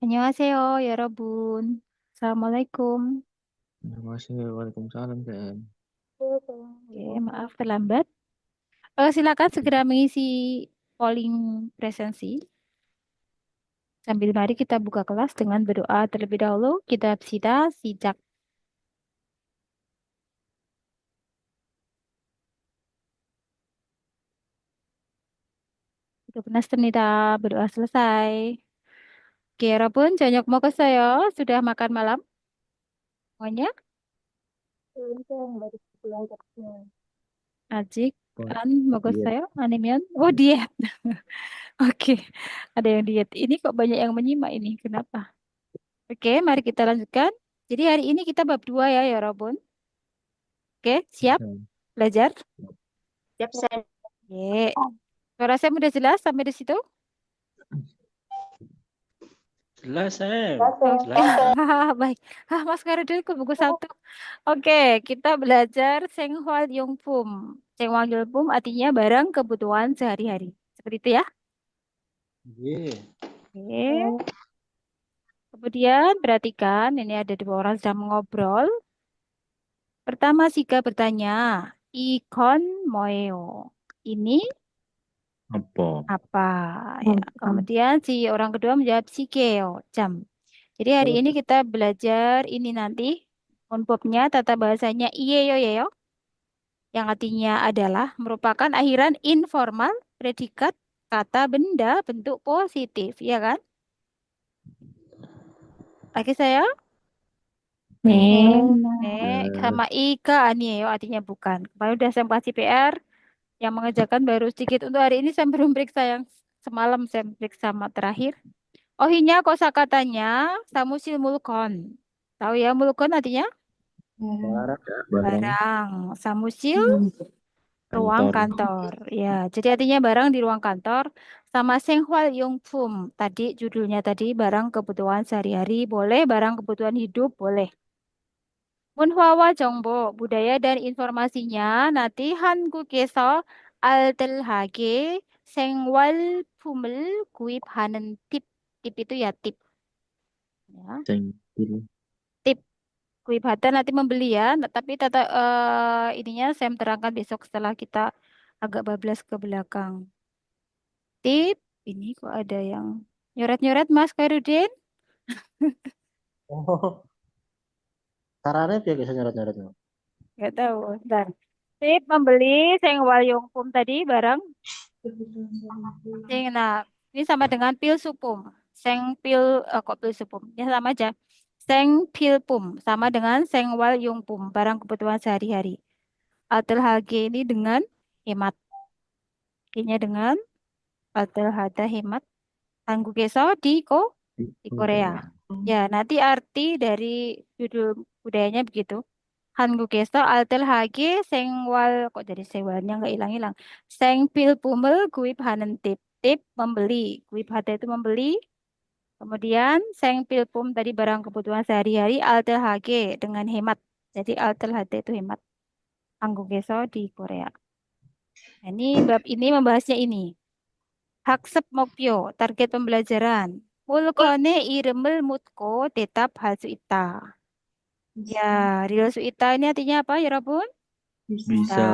Annyeonghaseyo, ya Robun. Assalamualaikum. Masih Waalaikumsalam Dan. Oke, maaf terlambat. Silakan segera mengisi polling presensi. Sambil mari kita buka kelas dengan berdoa terlebih dahulu. Kita sijak. Itu benar nita berdoa selesai. Oke, Robun, janyok mau ke saya. Sudah makan malam? Semuanya? Belum Kang, baru pulang kerja. Ajik, Oh, an, mau ke diet. saya? Anemion? Oh, diet. Oke, ada yang diet. Ini kok banyak yang menyimak ini. Kenapa? Oke, mari kita lanjutkan. Jadi hari ini kita bab 2 ya Robun. Oke, siap Hmm. belajar? Siap, saya. Oke. Suara saya udah jelas sampai di situ? Jelas, Sam. Oke. Jelas. Hahaha, baik. Mas Karudin ke buku satu. Oke, kita belajar Senghwal Yongpum. Senghwal Yongpum artinya barang kebutuhan sehari-hari. Seperti itu ya. Iya. Oke. Kemudian perhatikan, ini ada dua orang sedang mengobrol. Pertama Sika bertanya, Ikon moeo. Ini Apa? apa ya. Kemudian si orang kedua menjawab si keo jam. Jadi hari ini kita belajar ini nanti unpopnya tata bahasanya iye yo ye yo yang artinya adalah merupakan akhiran informal predikat kata benda bentuk positif ya kan? Lagi saya Nih. nek Eh, sama ika anieo artinya bukan. Kemarin udah saya kasih PR yang mengerjakan baru sedikit untuk hari ini saya belum periksa yang semalam saya periksa sama terakhir. Ohinya kosakatanya samusil mulkon. Tahu ya mulkon artinya? Barang. barang Barang. Samusil ruang kantor. kantor. Ya, jadi artinya barang di ruang kantor sama senghwal yongpum. Tadi judulnya tadi barang kebutuhan sehari-hari boleh, barang kebutuhan hidup boleh. Munhwawa Jongbo, budaya dan informasinya nanti Hangu Keso Altelhage Sengwal Pumel Kuip Hanen Tip. Tip itu ya tip. Ya. Cengkil. Tip Kuip Hanen nanti membeli ya. Nah, tapi tata ininya saya terangkan besok setelah kita agak bablas ke belakang. Tip, ini kok ada yang nyoret-nyoret Mas Khairuddin? Oh, caranya dia bisa nyoret-nyoret. Nggak tahu. Bentar. Tip membeli Sengwal Yongpum tadi barang. Nah, ini sama dengan pil supum. Seng pil, kok pil supum? Ya sama aja. Seng pil pum sama dengan sengwal yungpum, barang kebutuhan sehari-hari. Altel HG ini dengan hemat. Kayaknya dengan altel hada hemat. Tangguh keso di Korea. Korea. Ya, nanti arti dari judul budayanya begitu. Hanggu keso altel HG sengwal kok jadi sengwalnya nggak hilang-hilang. Seng pil pumel guip hanen tip. Tip membeli. Guip hata itu membeli. Kemudian Seng Pilpum tadi barang kebutuhan sehari-hari Altel HG dengan hemat. Jadi Altel HT itu hemat. Anggogeso di Korea. Nah, ini bab ini membahasnya ini. Haksep Mokpyo, target pembelajaran. Mulkone iremel mutko tetap hasuita. Ya, real suita ini artinya apa ya Rabun? Bisa. Bisa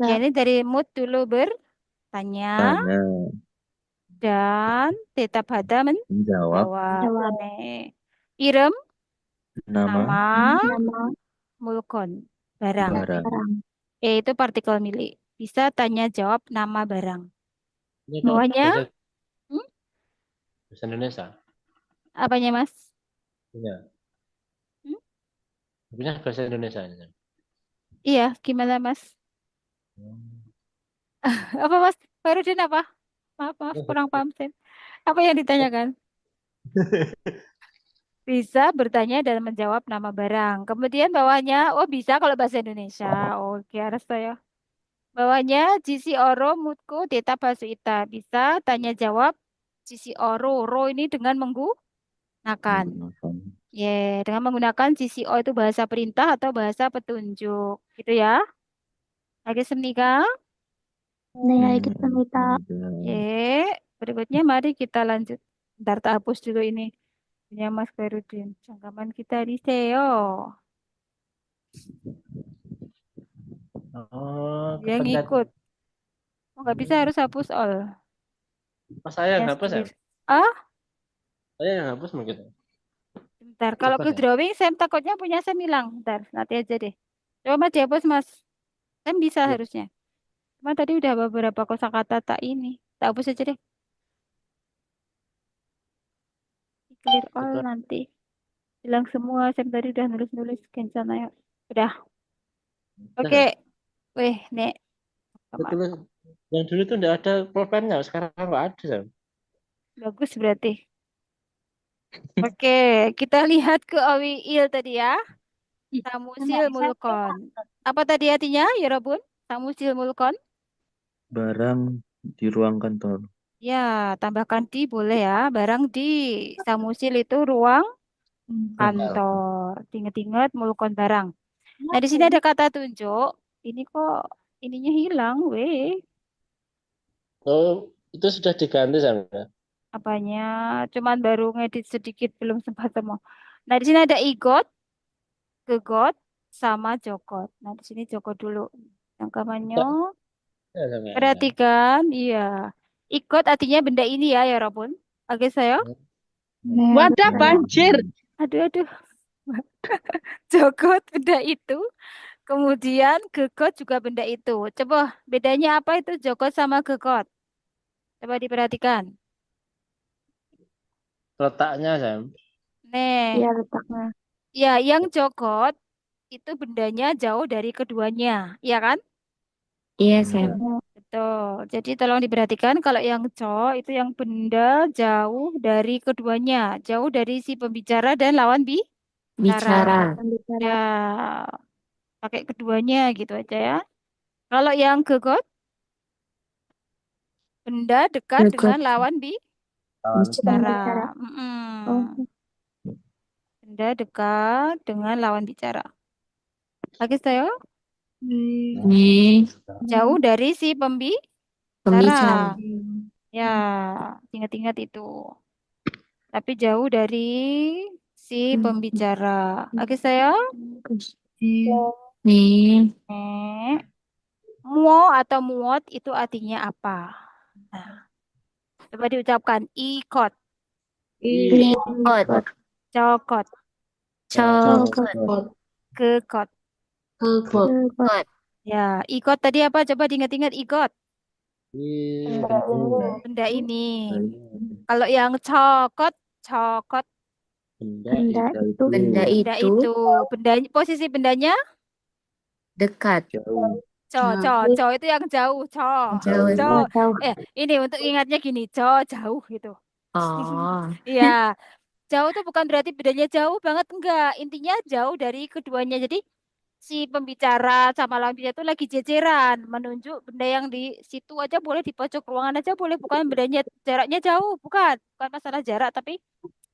Ya, Bisa. ini dari mood dulu bertanya tanya, dan tetap ada menjawab, menjawab. Jawab. Nih. Irem, nama, nama, Nama mulkon, barang. barang. barang. E itu partikel milik. Bisa tanya jawab nama barang. Ini kok Bawahnya, bahasa, hmm, bahasa Indonesia. apanya Mas? Iya. Hmm? Punya bahasa Indonesia ini. Sam. Iya, gimana Mas? Hmm. Apa Mas? Farudin apa? Maaf, maaf, kurang paham saya. Apa yang ditanyakan? Bisa bertanya dan menjawab nama barang. Kemudian bawahnya, oh bisa kalau bahasa Indonesia. Oke, harus saya. Bawahnya, Jisi Oro Mutku Deta Basuita. Bisa tanya jawab Jisi Oro. Ro ini dengan menggunakan. Menggunakan. Ya, dengan menggunakan GCO itu bahasa perintah atau bahasa petunjuk, gitu ya. Lagi Senika. Nih, kita minta. Medan. Oke, berikutnya mari kita lanjut. Ntar tak hapus dulu ini. Punya Mas Khairuddin. Cangkaman kita di SEO. Oh, Dia kepencet. ngikut. Oh, nggak bisa, harus hapus all. Pas saya yang Yes, hapus ya? please. Ah, Saya yang hapus mungkin. bentar. Kalau Coba ke saya. drawing, Sam takutnya punya Sam hilang. Bentar, nanti aja deh. Coba Mas dihapus, Mas. Sam bisa Ya, harusnya. Cuma tadi udah beberapa kosakata tak ini. Tak hapus aja deh. Clear all betul. nanti. Hilang semua. Sam tadi udah nulis-nulis. Kencana ya. Udah. Udah Oke. ya? Weh, Nek. Betul. Kemana? Yang dulu tuh nggak ada pulpennya, sekarang nggak ada. Sam. Bagus berarti. Oke, kita lihat ke Awiil tadi ya. Samusil Nggak bisa Mulkon. Apa tadi artinya, ya Robun? Samusil Mulkon? Barang di ruang kantor. Ya, tambahkan di boleh ya. Barang di Samusil itu ruang Kantor. kantor. Ingat-ingat Mulkon barang. Nah, di sini ngapain? ada kata tunjuk. Ini kok ininya hilang, weh. Oh, itu sudah diganti sama. Apanya? Cuman baru ngedit sedikit, belum sempat semua. Nah, di sini ada igot, gegot, sama jogot. Nah, di sini jogot dulu. Rangkamannya. Ya, sama ya. Perhatikan, iya. Ikut artinya benda ini ya, ya Robun. Oke, saya. Wadah banjir. Aduh, aduh. Jogot benda itu. Kemudian gegot juga benda itu. Coba bedanya apa itu jogot sama gegot? Coba diperhatikan. Letaknya Sam. Nih, Ya letaknya. ya yang jogot itu bendanya jauh dari keduanya, iya kan? Iya, Sam. Iya. Betul. Jadi tolong diperhatikan kalau yang itu yang benda jauh dari keduanya, jauh dari si pembicara dan lawan bicara. Bicara. Ya, pakai keduanya gitu aja ya. Kalau yang gegot, benda dekat Gegot. dengan lawan Lawan bicara. Bicara. Oh, Mm-mm. Benda dekat dengan lawan bicara. Oke, saya nih jauh dari si pembicara. pembicara. Ya, ingat-ingat itu. Tapi jauh dari si pembicara. Oke, saya. Nih Eh, muo atau muot itu artinya apa? Nah, coba diucapkan ikot, ikut cokot, cokot kekot. kekot Ya, ikot tadi apa? Coba diingat-ingat ikot. benda Benda itu, ini. Kalau yang cokot, cokot. benda benda itu itu Benda Benda itu itu. Benda, posisi bendanya, dekat jauh. co itu yang jauh, jauh co. jauh. Ini untuk ingatnya gini, jauh gitu. Oh, Iya, jauh itu bukan berarti bedanya jauh banget, enggak. Intinya jauh dari keduanya. Jadi si pembicara sama lawan bicara itu lagi jejeran, menunjuk benda yang di situ aja boleh, di pojok ruangan aja boleh, bukan bendanya jaraknya jauh, bukan masalah jarak, tapi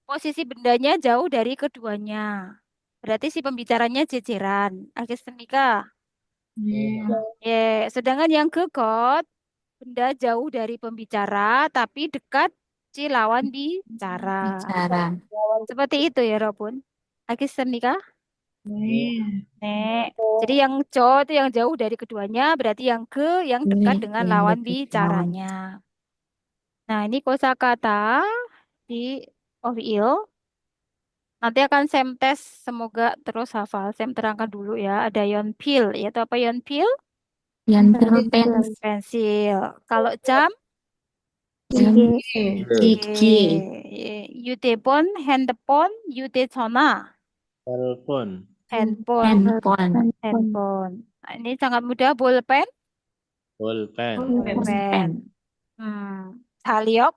posisi bendanya jauh dari keduanya. Berarti si pembicaranya jejeran. Agak senika. Ya, sedangkan yang gegot, benda jauh dari pembicara, tapi dekat si lawan bicara. bicara. Seperti itu ya, Robun. Agak senika. Nek. Jadi yang co itu yang jauh dari keduanya, berarti yang ke yang dekat Nih dengan yang lawan dekat lawan. bicaranya. Nah, ini kosakata di OVIL. Nanti akan Sam tes, semoga terus hafal. Sam terangkan dulu ya. Ada yonpil, yaitu apa yonpil? Yang terpens Pensil. Kalau jam, gigi gigi Yutepon, handphone, yutesona, telepon handphone, handphone handphone. Nah, ini sangat mudah. Bolpen, pulpen bolpen. pen Saliok,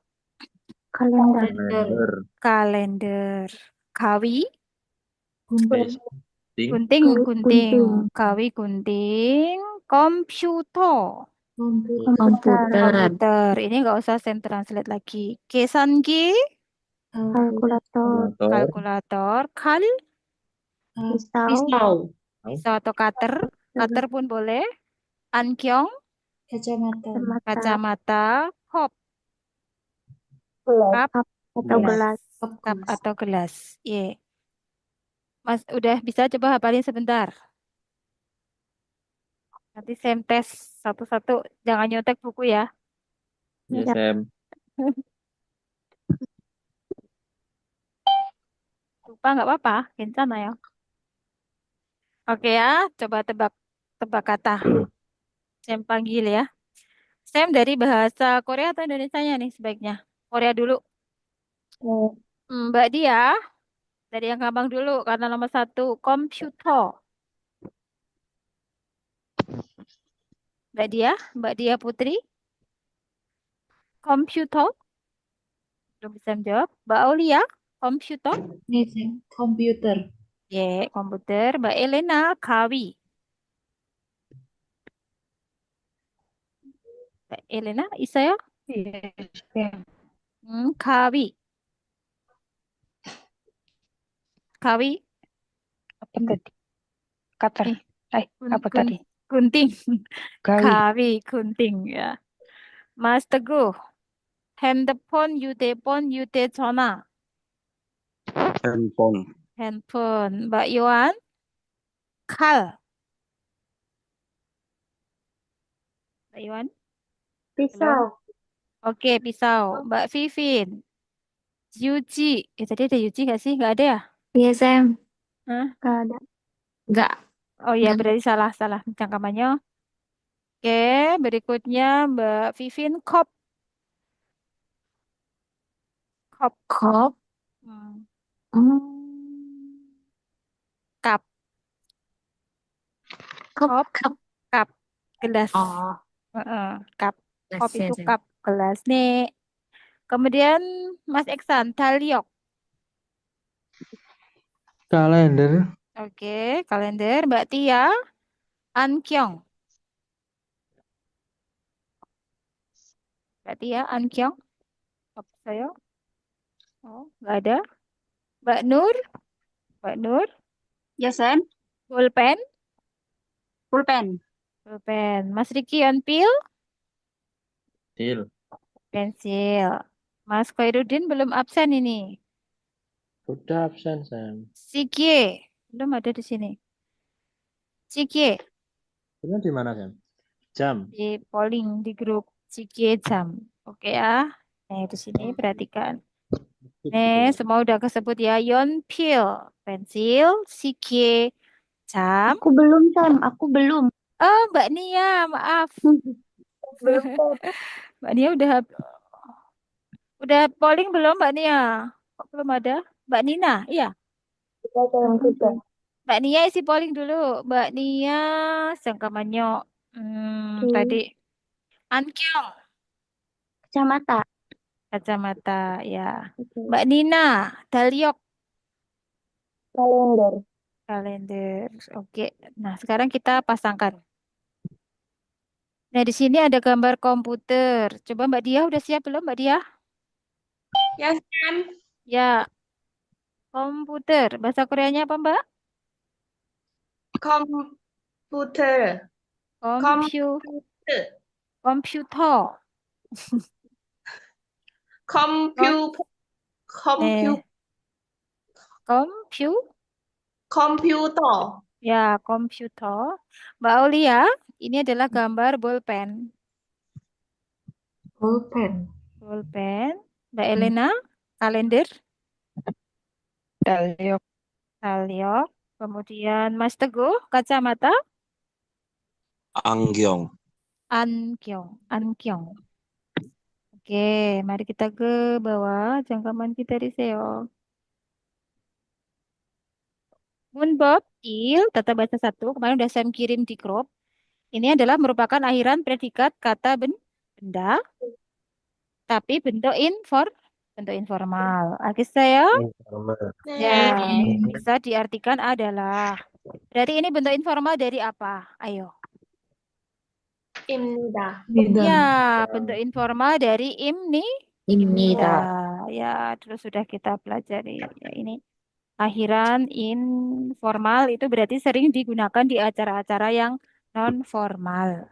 Kalender. kalender. Kawi, PC Ting. gunting, gunting. Kawi, gunting. Komputer, komputer komputer. Ini nggak usah Sam translate lagi. Kesanki, kalkulator Kalkulator. kalkulator. Kal, pisau pisau atau cutter. Cutter pun boleh. Ankyong, kacamata kacamata. Hop, gelas cup, atau gelas. gelas Cup Cup gelas. atau gelas. Ye. Mas udah bisa coba hafalin sebentar. Nanti Sam tes satu-satu. Jangan nyontek buku ya. Ya, Sam. Lupa nggak apa-apa. Kencana ya. Oke ya. Coba tebak tebak kata. Sam panggil ya. Sam dari bahasa Korea atau Indonesianya nih sebaiknya? Korea dulu. Mbak Dia dari yang gampang dulu karena nomor satu komputer. Mbak Dia Putri, komputer. Belum bisa menjawab. Mbak Aulia, komputer. Nih, Sam. Komputer. Ye, komputer. Mbak Elena, kawi. Mbak Elena, isa ya? Yes, Sam. Kawi. Kawi. Apa tadi? Cutter. Eh, Apa tadi? gunting. Gawi. Kawi, gunting ya. Mas Teguh, handphone, yute 전화. handphone, Handphone. Mbak Yohan, kal. Mbak Yohan, belum? Pisau. Oke, pisau. Mbak Vivin, Yuji. Tadi ada Yuji nggak sih? Nggak ada ya? Iya, Sam. Hah? Gak ada. Gak. Oh iya, Gak. berarti salah cangkamannya. Oke, berikutnya Mbak Vivin, kop. Kop. Hmm, Hmm. Cup, Kop. kop, Kop. cup, gelas. Oh, Heeh, cup, kop gelasnya, itu Sam. cup, gelas nih. Kemudian Mas Eksan, Taliok. Kalender. Oke, kalender. Mbak Tia, Ankyong. Mbak Tia, Ankyong. Apa saya? Oh, nggak ada. Mbak Nur, Mbak Nur, Ya, Sam. pulpen, Pulpen. pulpen. Mas Riki, Onpil, Til. pensil. Mas Khairuddin belum absen ini. Sudah absen, Sam. Sikie, belum ada di sini. Sikie, Itu di mana, Sam? Jam. di polling di grup Sikie jam. Oke ya. Nah, di sini perhatikan. Nih, semua udah kesebut ya. Yonpil, pensil, Sikie, jam. Aku belum, Sam. Aku belum. Oh, Mbak Nia, maaf. Belum, Sam. Mbak Nia udah polling belum Mbak Nia? Kok belum ada? Mbak Nina, iya. Kita Sam juga. Mbak Nia isi polling dulu. Mbak Nia, Sangkamanyo. Tadi Ankyong, Kacamata. kacamata, ya. Oke. Mbak Nina, Daliok, Kalender. kalender. Oke. Nah, sekarang kita pasangkan. Nah, di sini ada gambar komputer. Coba Mbak Dia udah siap belum Mbak Dia? Ya, Sam. Ya, komputer. Bahasa Koreanya apa Mbak? Komputer. Kompu, Komputer. komputer. Kom, Komputer. eh, kompu, Komputer. ya, komputer. Mbak Aulia, ini adalah gambar bolpen. Pulpen. Bolpen. Mbak Elena, kalender, Daliok. taliok. Kemudian Mas Teguh, kacamata, Anggyong, ankyong, ankyong. Oke, mari kita ke bawah jangkauan kita di SEO. Moonbob, il, tata bahasa satu, kemarin udah saya kirim di grup. Ini adalah merupakan akhiran predikat kata benda, tapi bentuk informal. Oke, saya ya bisa diartikan adalah. Berarti ini bentuk informal dari apa? Ayo. Imnida. Ya, Bidang. bentuk informal dari imni. Imnida. Ya, terus sudah kita pelajari. Ya, ini akhiran informal itu berarti sering digunakan di acara-acara yang non formal.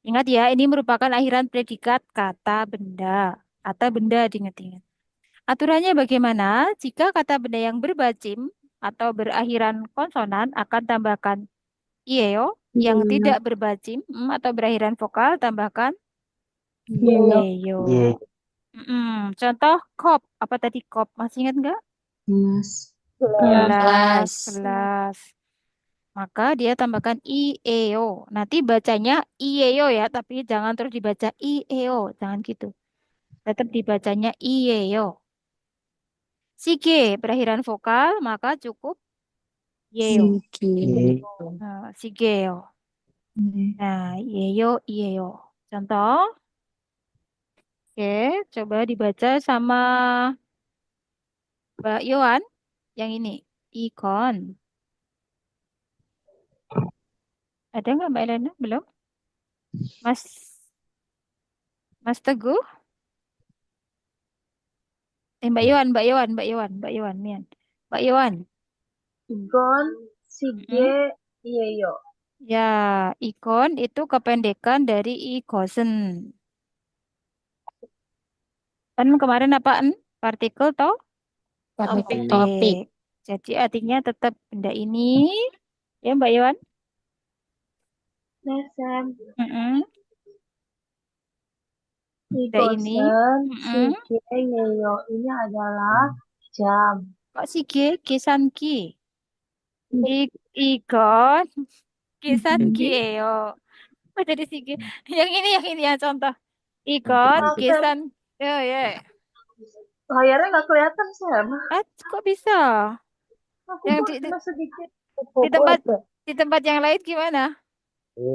Ingat ya, ini merupakan akhiran predikat kata benda. Kata benda diingat-ingat. Aturannya bagaimana? Jika kata benda yang berbacim atau berakhiran konsonan akan tambahkan ieo, yang tidak berbacim atau berakhiran vokal tambahkan Yeyo. yeyo. Ye. Contoh kop, apa tadi kop? Masih ingat nggak? Gelas. Gelas, gelas. Maka dia tambahkan ieo. Nanti bacanya ieo ya, tapi jangan terus dibaca ieo, jangan gitu. Tetap dibacanya ieo. Si G berakhiran vokal, maka cukup yeo. Ye. Nah, si Geo. Nah, yeo, ieo. Contoh, oke, coba dibaca sama Mbak Yohan. Yang ini, ikon. Ada nggak Mbak Elena? Belum? Mas, Mas Teguh? Mbak Yohan, Mbak Yohan, Mbak Yohan, Mbak Yohan, Mian. Mbak Yohan. Igon, sige, Mm. yeyo. Ya, ikon itu kependekan dari ikosen. Kan kemarin apaan? Partikel toh? Topik. Topik. Jadi artinya tetap benda ini. Ya Mbak Yohan? Lesem. Mm-mm. Benda ini. Igosen, Mm-mm. sige, yeyo. Ini adalah jam. Kok si G? Kisan Ki. Ikon. Kisan Ki. Yo. Oh, dari si G. Yang ini ya contoh. Ikon. Maaf, Sam. Kisan. Ya, ya. Layarnya nggak kelihatan, Sam. Ah, kok bisa? Aku Yang cuma sedikit. di tempat di tempat yang lain gimana?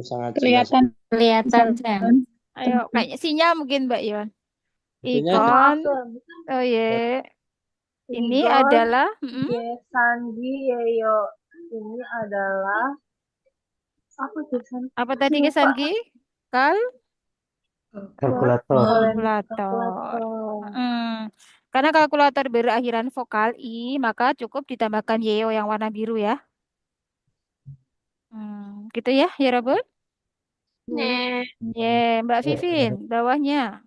Sangat jelas. Kelihatan. Kelihatan, Sam. Sam. Ayo, kayaknya sinyal mungkin Mbak Yon. Artinya Ikon. Sam. Oh ye. Ini Igon, adalah sige, sanji, yeyo. Ini adalah apa tulisan? apa tadi Lupa. Kisan Ki? Kal Kalkulator. kalkulator. Mm. Karena kalkulator berakhiran vokal i, maka cukup ditambahkan yeo yang warna biru ya. Gitu ya Robun? Nih. Ye, Mbak Vivin, bawahnya.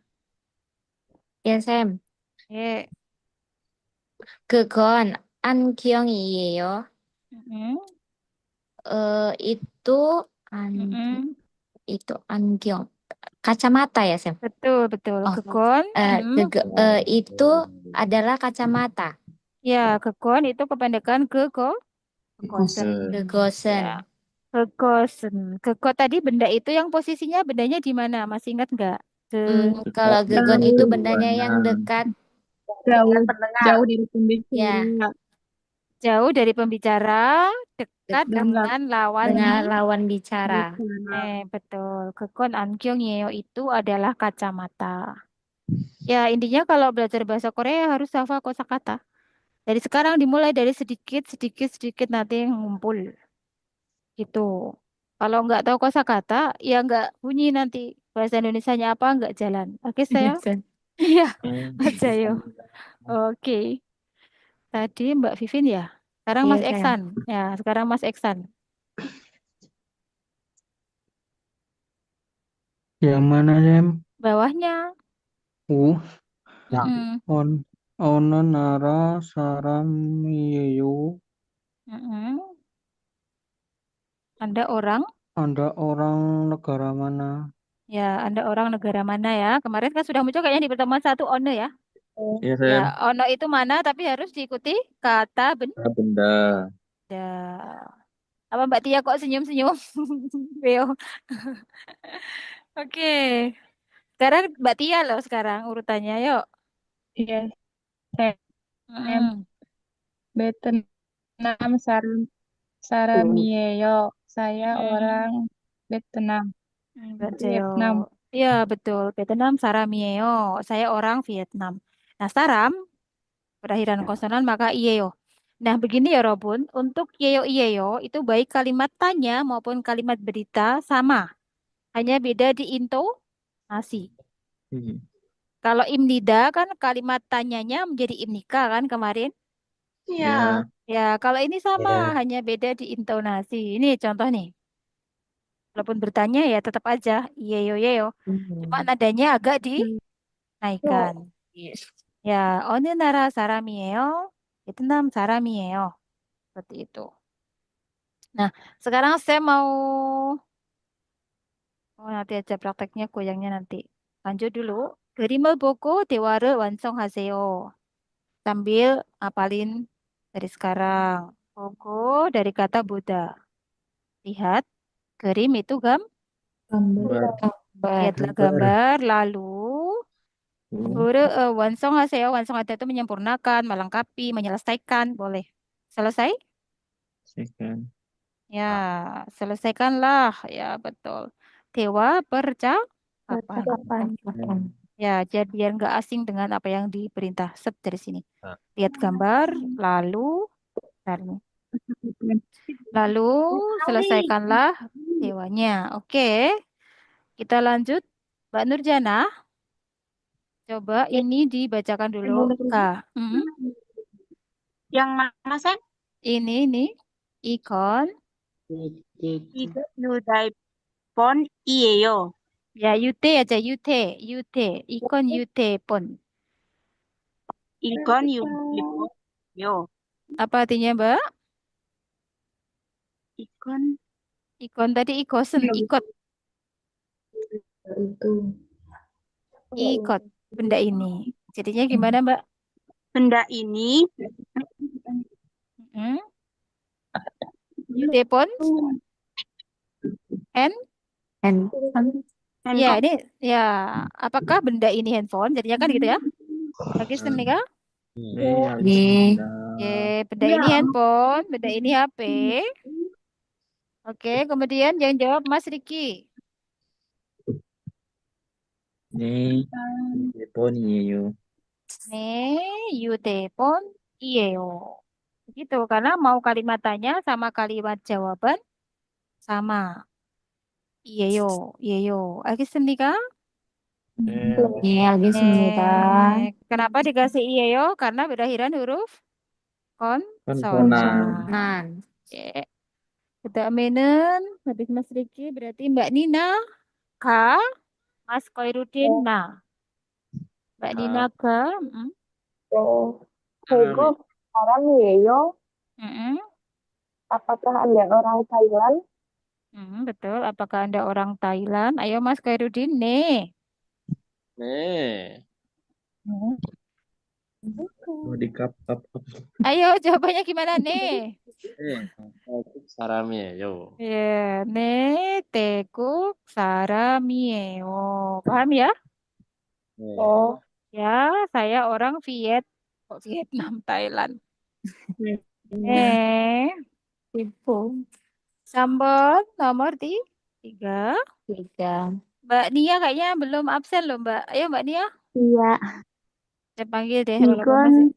Ya, Sam. Ye. 그건 안경이에요. Mm-mm. itu Mm-mm. itu 안경. Kacamata ya, Sam? Betul, betul. Oh, Gekon. itu adalah kacamata. Ya, gekon itu kependekan gekosen. Gegosen. Ya, gekosen. Geko tadi benda itu yang posisinya bendanya di mana? Masih ingat nggak? Kalau gegon itu Jauh. bendanya yang dekat. Jauh. Pendengar. Jauh dari pembicara. Ya, Jauh dari pembicara, dekat Dengan dengan lawan dengan lawan bicara. betul. Gekon ankyongyeyo itu adalah kacamata. Ya, intinya kalau belajar bahasa Korea harus hafal kosakata. Dari sekarang dimulai dari sedikit, sedikit, sedikit nanti ngumpul. Gitu. Kalau nggak tahu kosakata, ya nggak bunyi nanti. Bahasa Indonesianya apa nggak jalan. Oke, saya? Iya, Mas Jayo. Oke. Tadi Mbak Vivin ya. Sekarang Iya, Mas Sam. Eksan. Ya, sekarang Mas Eksan. Yang mana, Sam? Bawahnya. Mm-mm. Ona nara saram yeyo. Mm-mm. Anda orang? Anda orang negara mana? Ya, Anda orang negara mana ya? Kemarin kan sudah muncul kayaknya di pertemuan satu ono ya. Iya, Ya, Sam. ono itu mana tapi harus diikuti kata Benda. benda. Apa Mbak Tia kok senyum-senyum? Beo. Oke. Sekarang Mbak Tia loh sekarang urutannya. Yuk. iya, Sam. Mm-mm. Vietnam Saramieyo. Saya Mm-mm. orang Vietnam. Mbak Jeo. Vietnam. Iya, betul. Vietnam Saramieo. Saya orang Vietnam. Nah, saram berakhiran konsonan maka ieo. Nah, begini ya Robun. Untuk ieo ieo itu baik kalimat tanya maupun kalimat berita sama. Hanya beda di intonasi. Kalau imnida kan kalimat tanyanya menjadi imnika kan kemarin. Iya. Ya, kalau ini sama, hanya beda di intonasi. Ini contoh nih. Walaupun bertanya ya tetap aja ieo ieo. Cuma nadanya agak dinaikkan. Yes. Ya, 어느 나라 사람이에요? 베트남 사람이에요. Seperti itu. Nah, sekarang saya mau nanti aja prakteknya goyangnya nanti. Lanjut dulu. 그림을 보고 대화를 완성하세요. Sambil apalin dari sekarang. Bogo dari kata Buddha. Lihat, kerim itu Gambar. lihatlah Gambar. gambar. Lalu, Hmm. wansonghaseyo. Wansonghaseyo itu menyempurnakan, melengkapi, menyelesaikan. Boleh. Selesai? Second. Ya, selesaikanlah. Ya, betul. Dewa percakapan. Percakapan. Ya, jadi biar nggak asing dengan apa yang diperintah. Set dari sini. Lihat gambar, lalu, bentar nih. Lalu selesaikanlah dewanya. Oke, kita lanjut. Mbak Nurjana, coba ini dibacakan dulu. Kak. Yang mana, Sen? Ini, ikon. 이거 휴대폰 이에요. Ya, yute aja, yute. Ikon yute pon. 이건 휴대폰이요. Apa artinya, Mbak? 이건 Ikon tadi ikosen, ikot, Itu. ikot. Benda ini. Jadinya gimana, Mbak? benda ini Hmm? Yute pon, and Handphone. ya handphone. ini ya apakah benda ini handphone? Jadinya kan gitu ya. Lagi nih kak? Iya, Nih. Benda ini handphone, benda ini HP. Oke, kemudian yang jawab Mas Riki. 네, 일본이에요. Nih, telepon iyo. Begitu, karena mau kalimat tanya sama kalimat jawaban sama. Iyeyo, iyeyo. 알겠습니까? 네, 알겠습니다. Kenapa dikasih iyeyo? Karena berakhiran huruf konsonan. Nan. Oke. 그다음에는 habis Mas Riki berarti Mbak Nina, K, Mas Koirudin, nah. Mbak Nina K, Sego 사람이에요? Apakah Anda orang Thailand? betul. Apakah Anda orang Thailand? Ayo Mas Koirudin, nih. 네. di cup. Ayo jawabannya gimana nih? 네. 태국 사람이에요. Ya, 네, 태국 사람이에요. Paham ya? 네. Oh, Ya, saya orang Vietnam, Thailand. Ibu. Sambal nomor 3. 3. Mbak Nia kayaknya belum absen loh, Mbak. Ayo Mbak Nia, iya. saya panggil deh walaupun Igon, masih.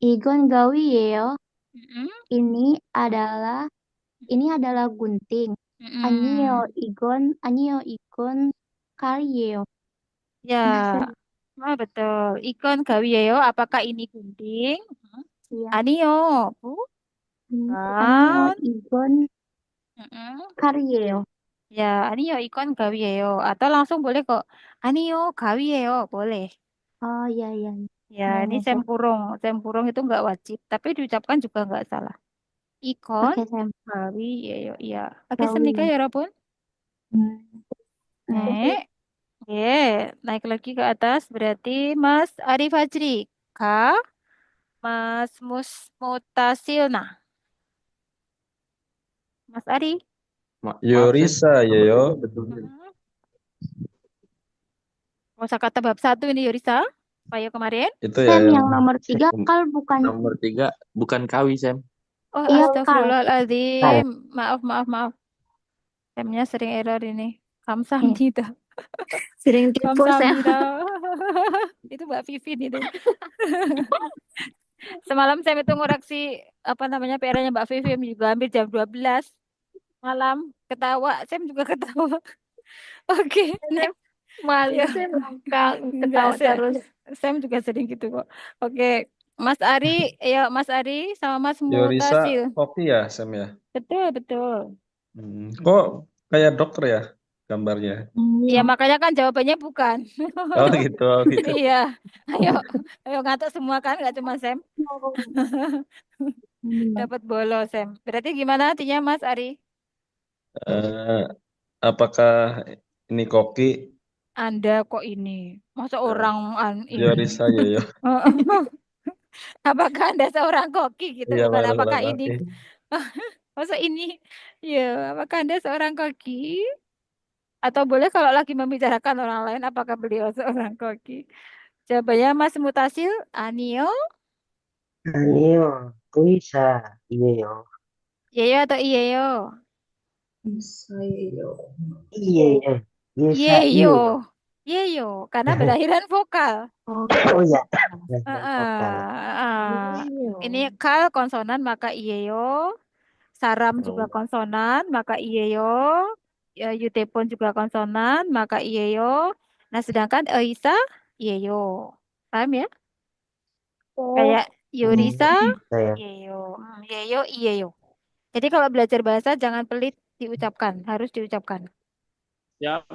Igon Gawiyeyo. Mm-mm, Ini adalah gunting. mm-mm. Anio Igon Karyeyo. Ya, betul. Ikon gawiyeyo, apakah ini gunting? Iya. Anio, Anio bukan. Igon Mm-mm. Karyeyo. Ya, anio ikon gawiyeyo. Atau langsung boleh kok. Anio gawiyeyo, boleh. Oh, iya, iya. Ya, ini sempurung. Sempurung itu nggak wajib, tapi diucapkan juga nggak salah. Ikon Oke, Sam. gawiyeyo, iya. Oke, Gawi. semnika ya, Robun. Nek. Naik lagi ke atas berarti Mas Arif Fajri. K. Mas Mutasilna. Mas Ari. Yorisa ya yo. Kosakata bab 1 ini Yorisa. Kayak kemarin. Itu ya Sam, yang yang nomor 3 kal bukan. Nomor 3 bukan kawi, Sam. Oh, Iya, astagfirullahaladzim. Maaf. Samnya sering error ini. Kamsahamnida. Sering tipu saya. Kamsahamnida. Itu Mbak Vivin itu. Semalam saya itu ngoreksi apa namanya PR-nya Mbak Vivin juga hampir jam 12 malam. Ketawa, Sam juga ketawa. Oke. Malu Ya. saya ketawa Enggak, terus. Sam juga sering gitu kok. Oke. Mas Ari, ya Mas Ari sama Mas Yorisa Mutasil. kopi ya Sam ya. Betul. Kok kayak dokter ya? gambarnya. Ya makanya kan jawabannya bukan. Oh gitu, oh gitu. Iya, ayo, ayo ngatuk semua kan, nggak cuma Sam. Dapat bolos Sam. Berarti gimana artinya Mas Ari? Eh, apakah ini koki? Anda kok ini? Masa Ya, orang ini? Yorisa Yoyo. Apakah Anda seorang koki gitu? Iya, Bukan baru apakah orang ini? koki. Masa ini? Ya, apakah Anda seorang koki? Atau boleh kalau lagi membicarakan orang lain, apakah beliau seorang koki? Jawabannya Mas Mutasil, Anio, Anio, kuisa, iya yo. Yeyo atau Iyeyo? Iya yo. Bisa Yeyo, iya yo. Yeyo, karena berakhiran vokal. Oh iya, Heeh, vokal. Ini kal konsonan maka Iyeyo, saram juga Oh, konsonan maka Iyeyo, ya, Yutepon juga konsonan maka Iyeyo. Nah, sedangkan Eisa Iyeyo. Paham ya? Kayak Yorisa, Saya. Iyeyo, Iyeyo, Iyeyo. Jadi kalau belajar bahasa jangan pelit diucapkan, harus diucapkan. siap.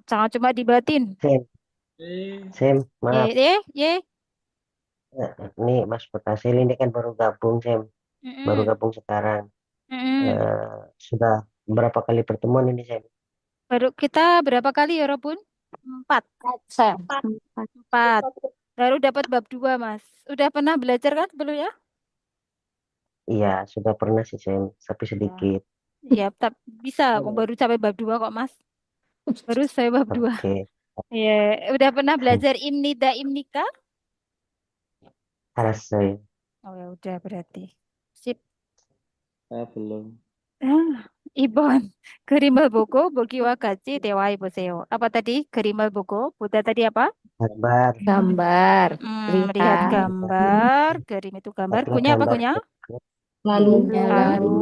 Jangan cuma dibatin. Sem, Sem, Ye, maaf. ye, ye. Ini Mas Petasil ini kan baru gabung, Sem. Baru Mm-mm. gabung sekarang. Mm-mm. Sudah berapa kali pertemuan ini, Sem? Baru kita berapa kali ya, Robun? Empat. Sam. Empat. Baru dapat bab dua, Mas. Udah pernah belajar kan sebelumnya? Iya, sudah pernah sih, Sem. Tapi Ya. sedikit. Ya, bisa. Baru sampai bab dua kok, Mas. Baru saya bab dua. Oke. Ya, udah pernah belajar imnida imnika? Harus saya. Oh ya udah berarti. Sip. Saya belum. Ibon. Gerimal boko, bogi wakaci, tewai boseo. Apa tadi? Gerimal boko. Buta tadi apa? Gambar. Gambar. Lihat Lihat. gambar. Gerim itu gambar. Lihatlah Gunya apa gambar. gunya? Lalu. Lalu.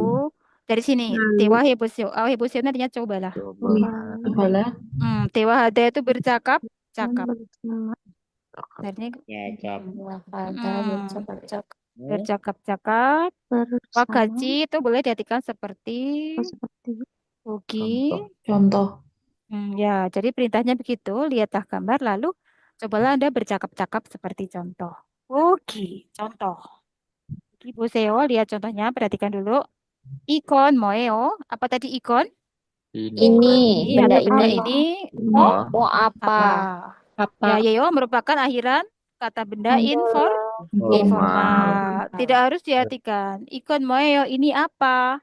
Dari sini. Tewa Lalu. heboseo. Oh heboseo nantinya cobalah. Cobalah. Tewa hada itu bercakap. Cakap. Artinya Ya, cap. Ada bercakap-cakap. bercakap-cakap. Wakaci itu boleh diartikan seperti Bugi. Contoh. Ya, jadi perintahnya begitu. Lihatlah gambar, lalu cobalah Anda bercakap-cakap seperti contoh. Bugi, contoh. Bugi Boseo, lihat contohnya, perhatikan dulu. Ikon Moeo, apa tadi ikon? Ini, Iya, benda atau benda ini. ini mo Mau apa? apa? Ya, yeo merupakan akhiran kata benda Informal. informal. Tidak harus diartikan. Ikon Moeo, ini apa?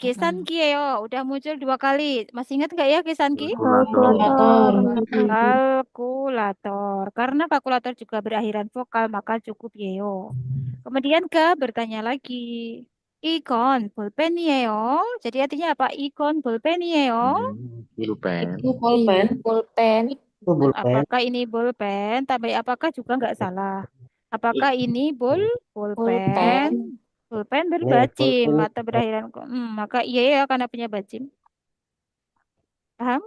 Kesanki yo, udah muncul dua kali. Masih ingat nggak ya Kesanki? Kalkulator. Kalkulator. Karena kalkulator juga berakhiran vokal, maka cukup yeo. Kemudian ke bertanya lagi. Ikon pulpen yeo. Jadi artinya apa? Ikon pulpen yeo. Pulpen. Itu pulpen. Pulpen. Itu pulpen. Apakah ini bolpen? Tambah apakah juga nggak salah. Apakah ini pulpen? Pulpen. Pulpen Nih, berbacim pulpen. atau berakhiran maka iya ya karena punya bacim. Paham?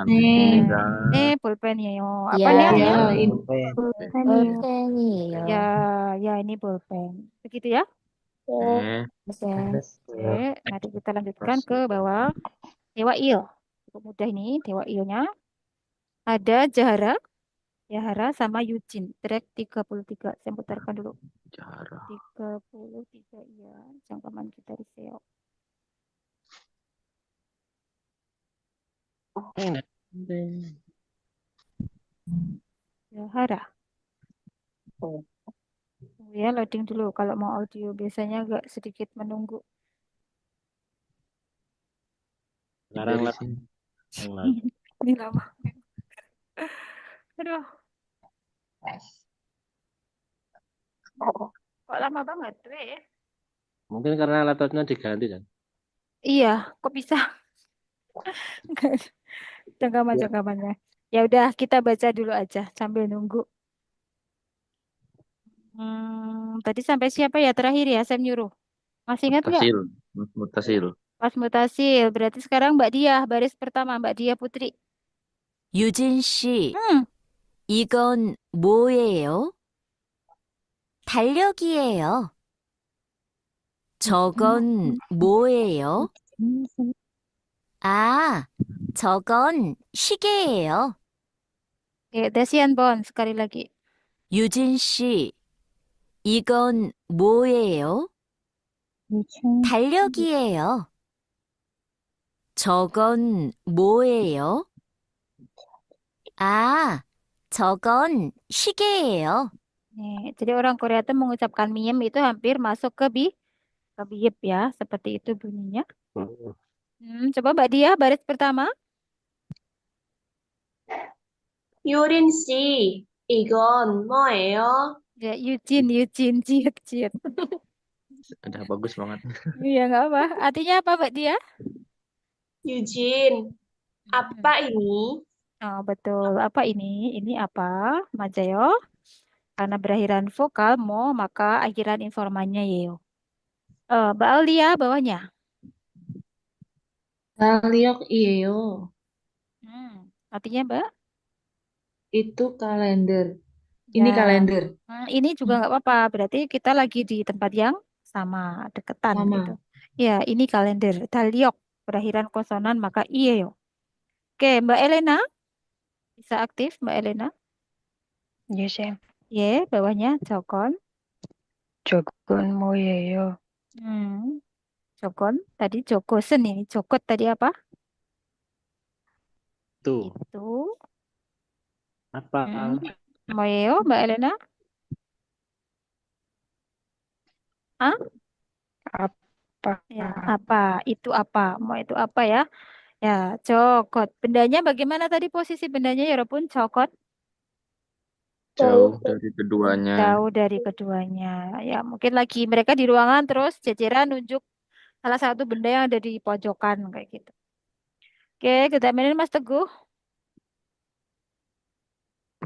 Nih. Pulpen ya yo. Apa Ya. nih artinya? Ya, ini Pulpen. Pulpen iya. Ya, ya ini pulpen. Begitu ya. Oke. Oke, mari kita lanjutkan ke bawah. Dewa Il. Cukup mudah ini Dewa Il-nya. Ada Jahara, Yahara sama Yujin. Track 33. Saya putarkan dulu. 33 ya. Jangkauan kita di SEO. Yahara. Oh ya, loading dulu. Kalau mau audio biasanya agak sedikit menunggu. Sekarang lah. Ini lama. Aduh, kok lama banget, weh. Mungkin karena laptopnya diganti kan. Iya, kok bisa? Jangkaman-jangkamannya. Ya udah, kita baca dulu aja sambil nunggu. Tadi sampai siapa ya terakhir ya? Saya nyuruh. Masih ingat nggak? Mutasil. Pas mutasil. Berarti sekarang Mbak Dia, baris pertama Mbak Dia Putri. 유진 씨, Hmm, 이건 뭐예요? 달력이에요. 저건 뭐예요? 아, 저건 시계예요. Oke, Desian Bon, sekali lagi. 유진 씨, 이건 뭐예요? 달력이에요. 저건 뭐예요? 아, 저건 시계예요. Nih, jadi orang Korea tuh mengucapkan miem itu hampir masuk ke biep ya, seperti itu bunyinya. Coba Mbak Dia, baris pertama. 유린 씨, 이건 뭐예요? Ya, Eugene, ciut, ciut. Udah bagus banget. Iya, nggak apa. Artinya apa Mbak Dia? 유진, apa ini? Oh, betul. Apa ini? Ini apa? Majayo. Karena berakhiran vokal mo, maka akhiran informannya yeo. Mbak Alia bawahnya. 달력이에요. Artinya Mbak? Itu kalender. Ya. Ini kalender. Ini juga nggak apa-apa. Berarti kita lagi di tempat yang sama, deketan Sama. gitu. Ya, ini kalender. Dalyok, berakhiran konsonan, maka yeo. Oke, Mbak Elena. Bisa aktif Mbak Elena? Yes, Em. Ye, bawahnya Jokon. 저건 뭐예요? Jokon. Tadi Jokosen ini. Jokot tadi apa? Tuh, Itu. apa? Moyeo, Mbak Elena? Ah? apa? Ya, apa? Itu apa? Mau itu apa ya? Ya, Jokot. Bendanya bagaimana tadi posisi bendanya ya Robun? Jokot. Jauh dari keduanya. Jauh dari keduanya. Ya, mungkin lagi mereka di ruangan terus jajaran nunjuk salah satu benda yang ada di pojokan kayak gitu. Oke, kita mainin Mas Teguh.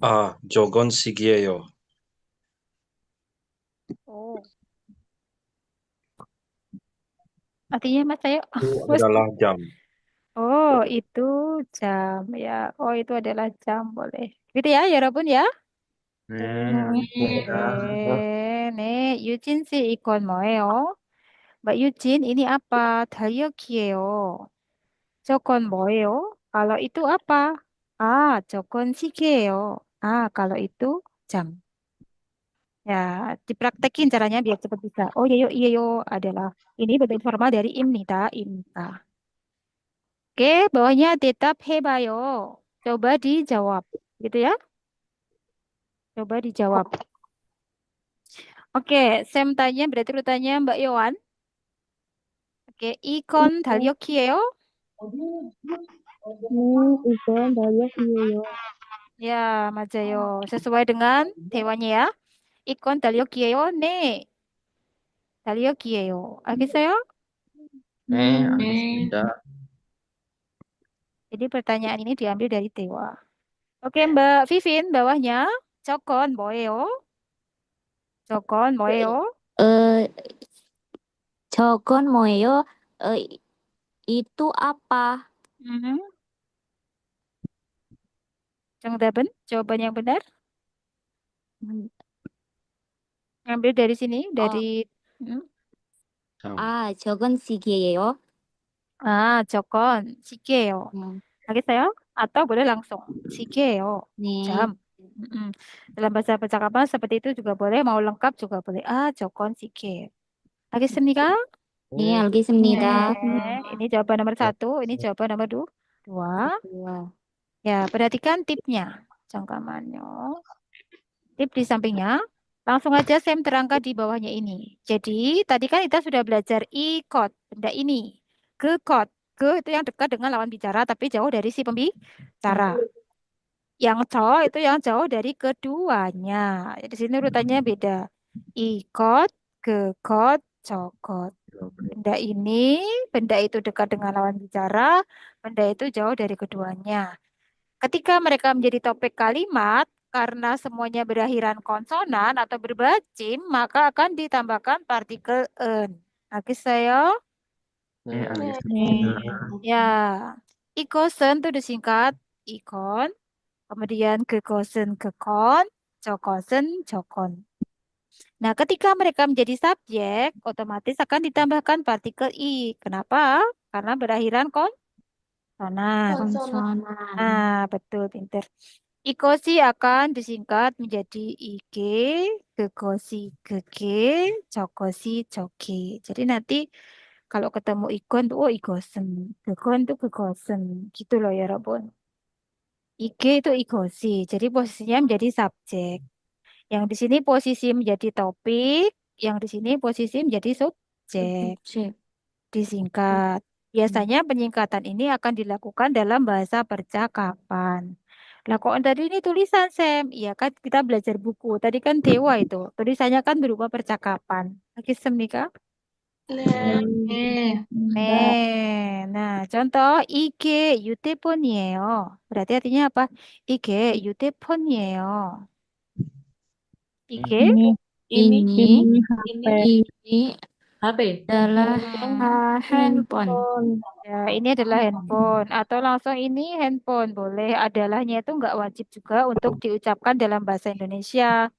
아, 저건 시기예요. Oh. Artinya Mas Ayo. Itu Mas. adalah jam. Oh, itu jam ya. Oh, itu adalah jam boleh. Gitu ya, ya Robun ya. 네, 유진 씨 이건 뭐예요? Mbak Yujin, ini apa? 달력이에요. 저건 뭐예요? Kalau itu apa? 저건 시계예요. Kalau itu jam. Ya, dipraktekin caranya biar cepat bisa. Oh iya yo adalah ini bentuk formal dari imnita, imta. Oke, bawahnya tetap 해봐요. Coba dijawab, gitu ya? Coba dijawab. Oke, Sam tanya berarti urutannya Mbak Yowan. Oke, 이건 달력이에요? 이건 달력이에요. Ya, 맞아요. Sesuai dengan 대화nya ya. 이건 달력이에요? 네, 달력이에요. 알겠어요? Alhamdulillah. Jadi pertanyaan ini diambil dari Dewa. Oke, Mbak Vivin, bawahnya. 저건 뭐예요? 저건 뭐예요? 저건 뭐예요? itu apa? 정답은? Jawaban yang benar? Ambil dari sini, dari... 저건 시계예요. 저건 시계예요. 알겠어요? Atau boleh langsung. 시계예요. 네. Jam. Dalam bahasa percakapan seperti itu juga boleh, mau lengkap juga boleh. 저건 시계예요. 알겠습니까? 네, 알겠습니다. Ini jawaban nomor 1, ini jawaban nomor 2. Ya, perhatikan tipnya. 잠깐만요. Tip di sampingnya. Langsung aja Sam terangkan di bawahnya ini. Jadi, tadi kan kita sudah belajar ikot, benda ini. Kekot. Ke itu yang dekat dengan lawan bicara, tapi jauh dari si pembicara. Yang co itu yang jauh dari keduanya. Di sini urutannya beda. Ikot, kekot, cokot. Benda itu dekat dengan lawan bicara, benda itu jauh dari keduanya. Ketika mereka menjadi topik kalimat, karena semuanya berakhiran konsonan atau berbacim, maka akan ditambahkan partikel en. Oke, saya. Ya, ikosen itu disingkat ikon, kemudian kekosen kekon, cokosen cokon. Nah, ketika mereka menjadi subjek, otomatis akan ditambahkan partikel i. Kenapa? Karena berakhiran Konsonan. Konsonan. Betul, pinter. Ikosi akan disingkat menjadi IG, gegosi gege, jogosi joge. Jadi nanti kalau ketemu ikon tuh oh igosen, gegon tuh gegosen. Gitu loh ya, Robun. IG itu igosi. Jadi posisinya menjadi subjek. Yang di sini posisi menjadi topik, yang di sini posisi menjadi subjek. Subjek. Disingkat. Biasanya penyingkatan ini akan dilakukan dalam bahasa percakapan. Lah kok tadi ini tulisan, Sam? Iya kan kita belajar buku. Tadi kan dewa itu. Tulisannya kan berupa percakapan. Lagi Sam nih, Kak? Nah, contoh IG 유태폰이에요. Berarti artinya apa? IG 유태폰이에요. IG Ini HP. ini HP. adalah handphone. ya ini adalah handphone atau langsung ini handphone boleh. Adalahnya itu nggak wajib juga untuk diucapkan dalam bahasa Indonesia.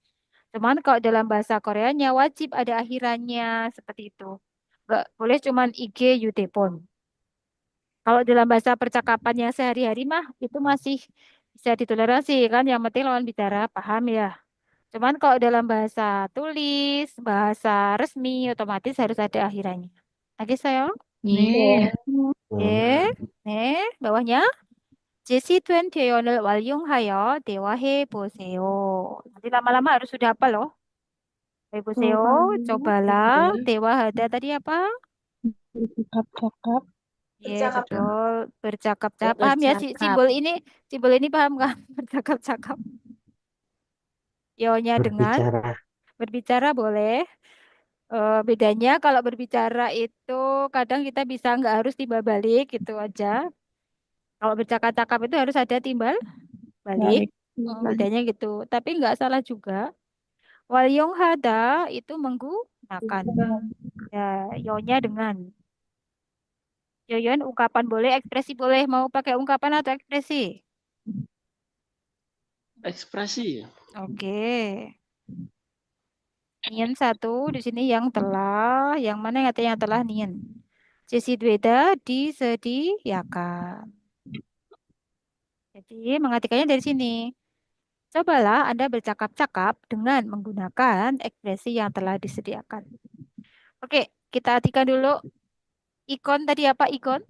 Cuman kalau dalam bahasa Koreanya wajib ada akhirannya seperti itu. Nggak boleh cuman IG 유태폰. Kalau dalam bahasa percakapan yang sehari-hari mah itu masih bisa ditoleransi kan. Yang penting lawan bicara paham ya. Cuman kalau dalam bahasa tulis, bahasa resmi otomatis harus ada akhirannya. Oke saya. Nih. 네, 네, bawahnya. 제시된 표현을 활용하여 대화해 보세요. nanti lama-lama harus sudah apa loh? 해보세요. cobalah. 대화하다 tadi apa? Bercakap-cakap. Iya, betul. Bercakap-cakap. Paham ya Bercakap. simbol ini paham kan? Bercakap-cakap. Yo-nya dengan Berbicara. berbicara boleh. Bedanya kalau berbicara itu kadang kita bisa nggak harus timbal balik gitu aja. Kalau bercakap-cakap itu harus ada timbal balik. Bedanya gitu. Tapi nggak salah juga. Walyong hada itu menggunakan. Ya, yo-nya dengan. Yoyon ungkapan boleh, ekspresi boleh. Mau pakai ungkapan atau ekspresi? Ekspresi. Oke. Nien satu di sini yang telah, yang mana yang katanya yang telah nien. Sesi beda disediakan. Jadi mengartikannya dari sini. Cobalah Anda bercakap-cakap dengan menggunakan ekspresi yang telah disediakan. Oke, kita artikan dulu ikon tadi apa ikon?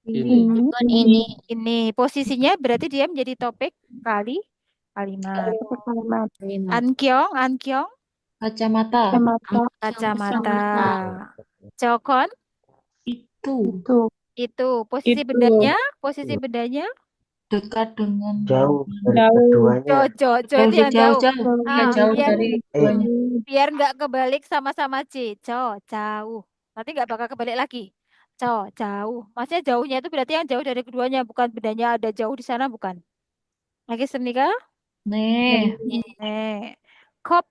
Ini. Ikon ini. Ini posisinya berarti dia menjadi topik kalimat. Ankyong, Kacamata. kacamata. Jokon, Itu. itu posisi bendanya, Dekat dengan Jauh dari keduanya. jo itu yang jauh. Jauh biar dari keduanya. biar nggak kebalik sama-sama C. Jauh. Nanti nggak bakal kebalik lagi. Jauh. Maksudnya jauhnya itu berarti yang jauh dari keduanya, bukan bedanya ada jauh di sana, bukan. Lagi Senika? Nih. Kop,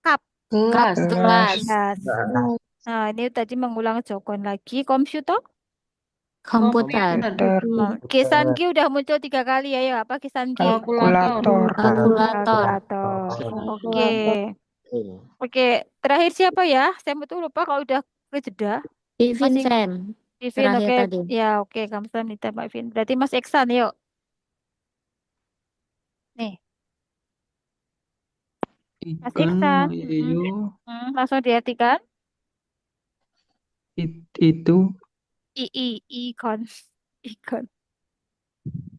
cup, Gelas. Gelas. gelas. Nah, ini tadi mengulang Jokon lagi. Komputer? Komputer. Kesanki udah muncul 3 kali ya, ya apa Kesanki? Kalkulator. Kalkulator. Oke. Terakhir siapa ya? Saya betul lupa kalau udah kejeda. Vivin Masih- Sam. Vivin, Terakhir oke. tadi. Ya, oke. Kamsahamnida, Mbak Vivin. Berarti Mas Eksan, yuk. Nih, Mas Iksan. Langsung diartikan. Itu Ikon. Ikon.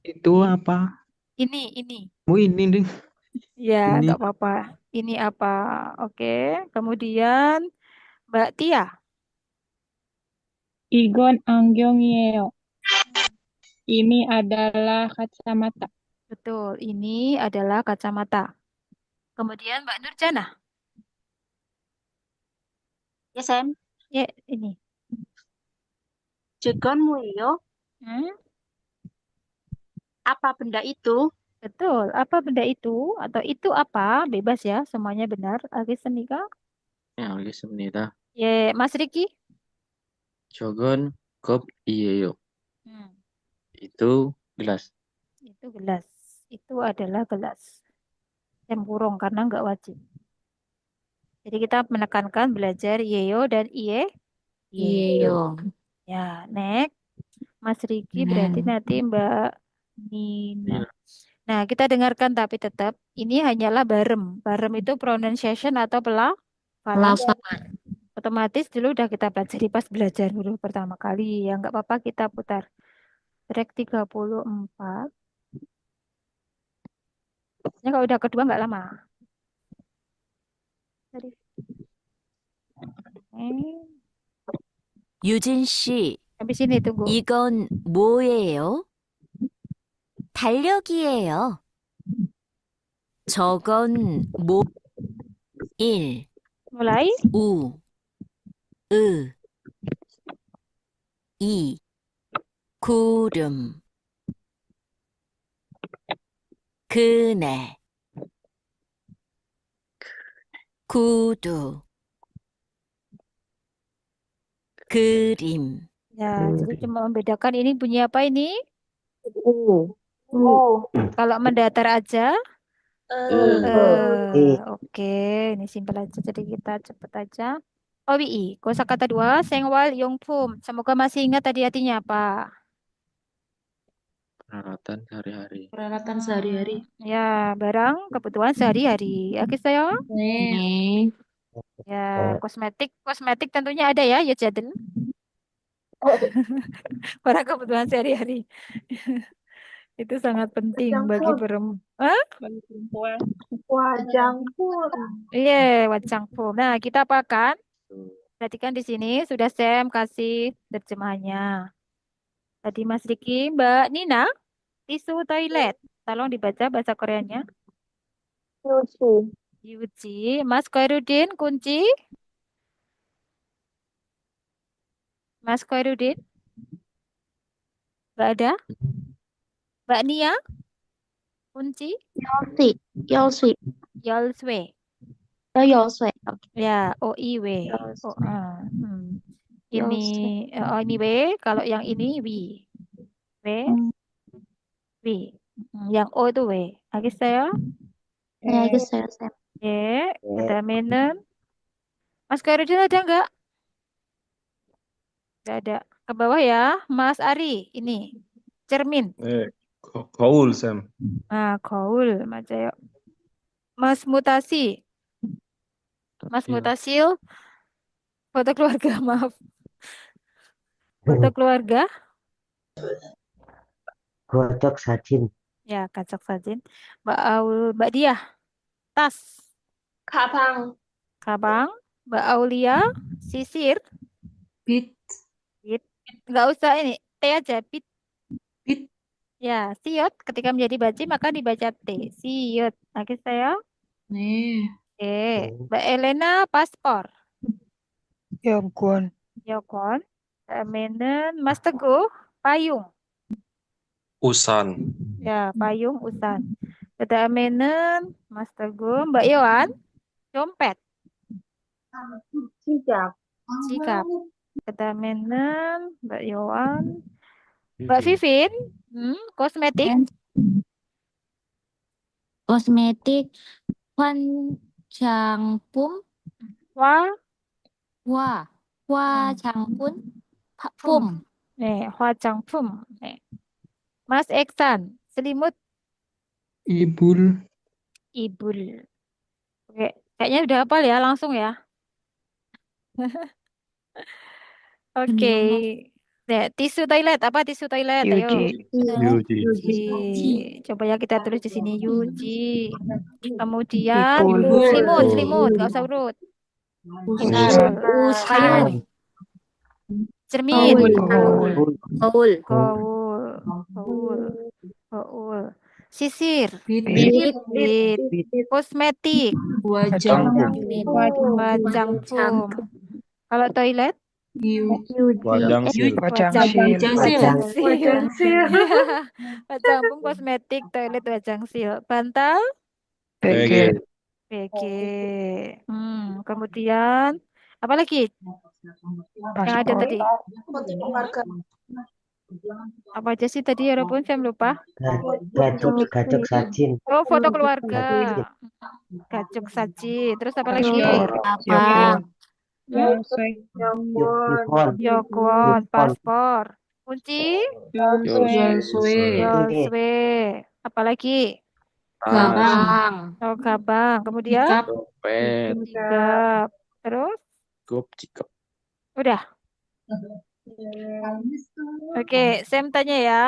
itu apa? Ini. Oh ini nih. Ya, Ini. nggak apa-apa. Ini apa? Oke. Kemudian Mbak Tia. Igon 안경이에요. Ini adalah kacamata. Betul. Ini adalah kacamata. Kemudian Mbak Nurjana. Ya, Sam. Ya, ini. Jegon muyo, apa benda itu? Betul. Apa benda itu? Atau itu apa? Bebas ya. Semuanya benar. Agis Senika. Ya, al겠습니다. Ya, Mas Riki. 저건 컵이에요. Itu gelas. Itu gelas. Itu adalah gelas. Tempurung karena nggak wajib. Jadi kita menekankan belajar yeyo dan iye. Yeyo. Ya, next. Mas Riki berarti nanti Mbak Nina. Nina. Nah, kita dengarkan tapi tetap ini hanyalah barem. Barem itu pronunciation atau pelafalan. Lafal. Otomatis dulu udah kita pelajari pas belajar huruf pertama kali. Ya nggak apa-apa kita putar. Track 34. Ya kalau udah kedua nggak lama. 유진 씨, Habis ini tunggu. 이건 뭐예요? 달력이에요. 저건 1, Mulai. 우, 으, 이, 구름, 그네, 구두, 그림, Ya, jadi cuma membedakan ini bunyi apa ini? U. Kalau mendatar aja. I. Oke, ini simpel aja. Jadi kita cepet aja. OWI, kosakata 2, Sengwal Yongpum. Semoga masih ingat tadi artinya apa? Peralatan sehari-hari. Peralatan sehari-hari. Ya, barang kebutuhan sehari-hari. Oke, saya. 네. Ya, kosmetik tentunya ada ya, ya Jadel. Barang kebutuhan sehari-hari. Itu sangat penting bagi perempuan. Bagi perempuan. Wajangpun. Iya, wajangpum. Nah, kita apakan? Perhatikan di sini sudah Sam kasih terjemahannya. Tadi Mas Riki, Mbak Nina, tisu toilet. Tolong dibaca bahasa Koreanya. Yuci. Yuji. Mas Koirudin, kunci. Mas Koirudin. Nggak ada? Mbak Nia, kunci. Yosi. Yosi. Yolswe. Yoswe. Ya, OIW. Oh, Ini ini W, kalau yang ini W. W, W. Yang O itu W. 알겠어요? 네, 알겠어요, 쌤. 예, 그다음에는 Mas Koirudin ada nggak? Nggak ada. Ke bawah ya, Mas Ari. Ini cermin. 네, 거울, 쌤. Nah, 거울 맞아요. Mas Mutasi. Mas Iya. Mutasil. Foto keluarga, maaf. Foto keluarga. Gocok sajin. Ya, kacok sajin. Mbak Diah. Tas. 가방. Kabang. Mbak Aulia. Sisir. 빛. Bit. Nggak usah ini. T aja. Bit. Bit. Ya, siot. Ketika menjadi baci, maka dibaca T. Siot. Oke, saya. 네. Oke. Mbak Elena, paspor. 여권. Yokon. Menen. Mas Teguh, payung. 우산, Ya, payung, usan. Menen. Mas Teguh. Mbak Yohan, dompet. 시작. Sikap. Menen. Mbak Yohan. Mbak Vivin, kosmetik. Kosmetik. 화장품. Wah, 화장품. 품. 화장품. Mas Eksan, selimut 이불. ibul. Oke, kayaknya udah hafal ya, langsung ya. Oke. Nah, tisu toilet, apa tisu toilet? Ayo. 유지. Yuji. Coba ya kita tulis di sini Yuji. Kemudian Ipul. selimut, nggak usah urut. 우산. Payung, cermin, 거울. Koul. Sisir, 빛. bit, kosmetik, wajangpum. Kalau toilet, 화장실, wajangsil. Wajangpum, kosmetik, toilet, wajangsil. Bantal, 베개, BG. Kemudian apa lagi yang ada tadi? Apa aja sih tadi ya, Robun? Saya lupa. Gacok sajin. Oh, foto keluarga. Gacok saji. Terus apa lagi? Apa? Yukon. Yokwon, paspor, Kunci. Yolswe. Yolswe. Apalagi? Gabang. Oh, gabang. Kemudian Tikap. Dompet. sigap. Terus Gop, cikap. udah. Oke, Sam tanya ya.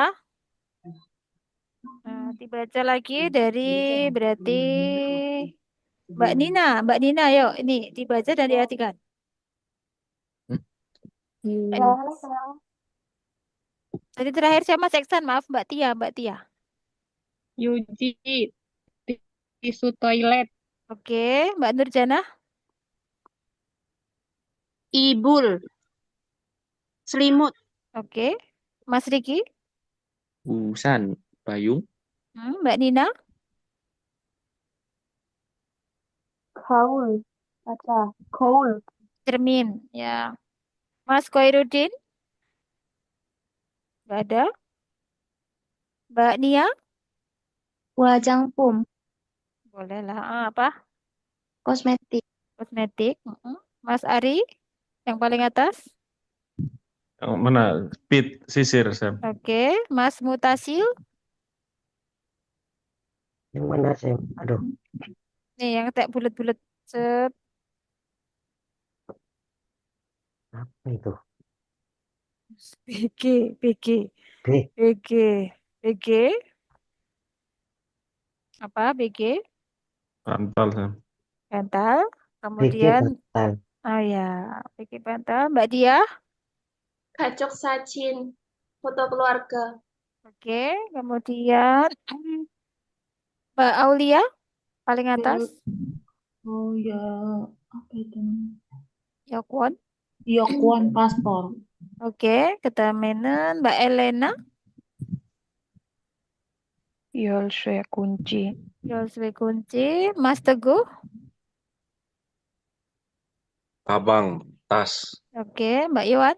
Nah, dibaca lagi dari berarti Mbak Nina. Mbak Nina, yuk ini dibaca dan diartikan. Tadi terakhir saya Mas Eksan, maaf Mbak Tia, Mbak Tia. Yuji. Tisu toilet. Oke, Mbak Nurjana. Ibul. Selimut. Oke, Mas Riki. Usan. Payung. Mbak Nina. Kaul. Kaca. Kaul. Cermin, ya. Mas Koirudin. Nggak ada. Mbak Nia. Wajang pum. Boleh lah. Apa? Kosmetik. Kosmetik. Mas Ari, yang paling atas. Yang mana? Pit, sisir, Sam. Oke, Mas Mutasil. Yang mana, Sam? Aduh, Nih, yang kayak bulat-bulat. Set. apa itu? BG, BG, B. BG, BG. Apa? BG. Bantal, Sam. Bantal. BG Kemudian, bantal. oh ya, BG bantal. Mbak Dia. Gacok sacin. Foto keluarga. Oke, kemudian Mbak Aulia, paling atas. Oh ya, apa itu? Yokwon. Yokuan paspor. Oke, ketamenan Mbak Elena. Yolswe kunci. Yoswe kunci. Mas Teguh. Kabang, tas. Oke, Mbak Iwan.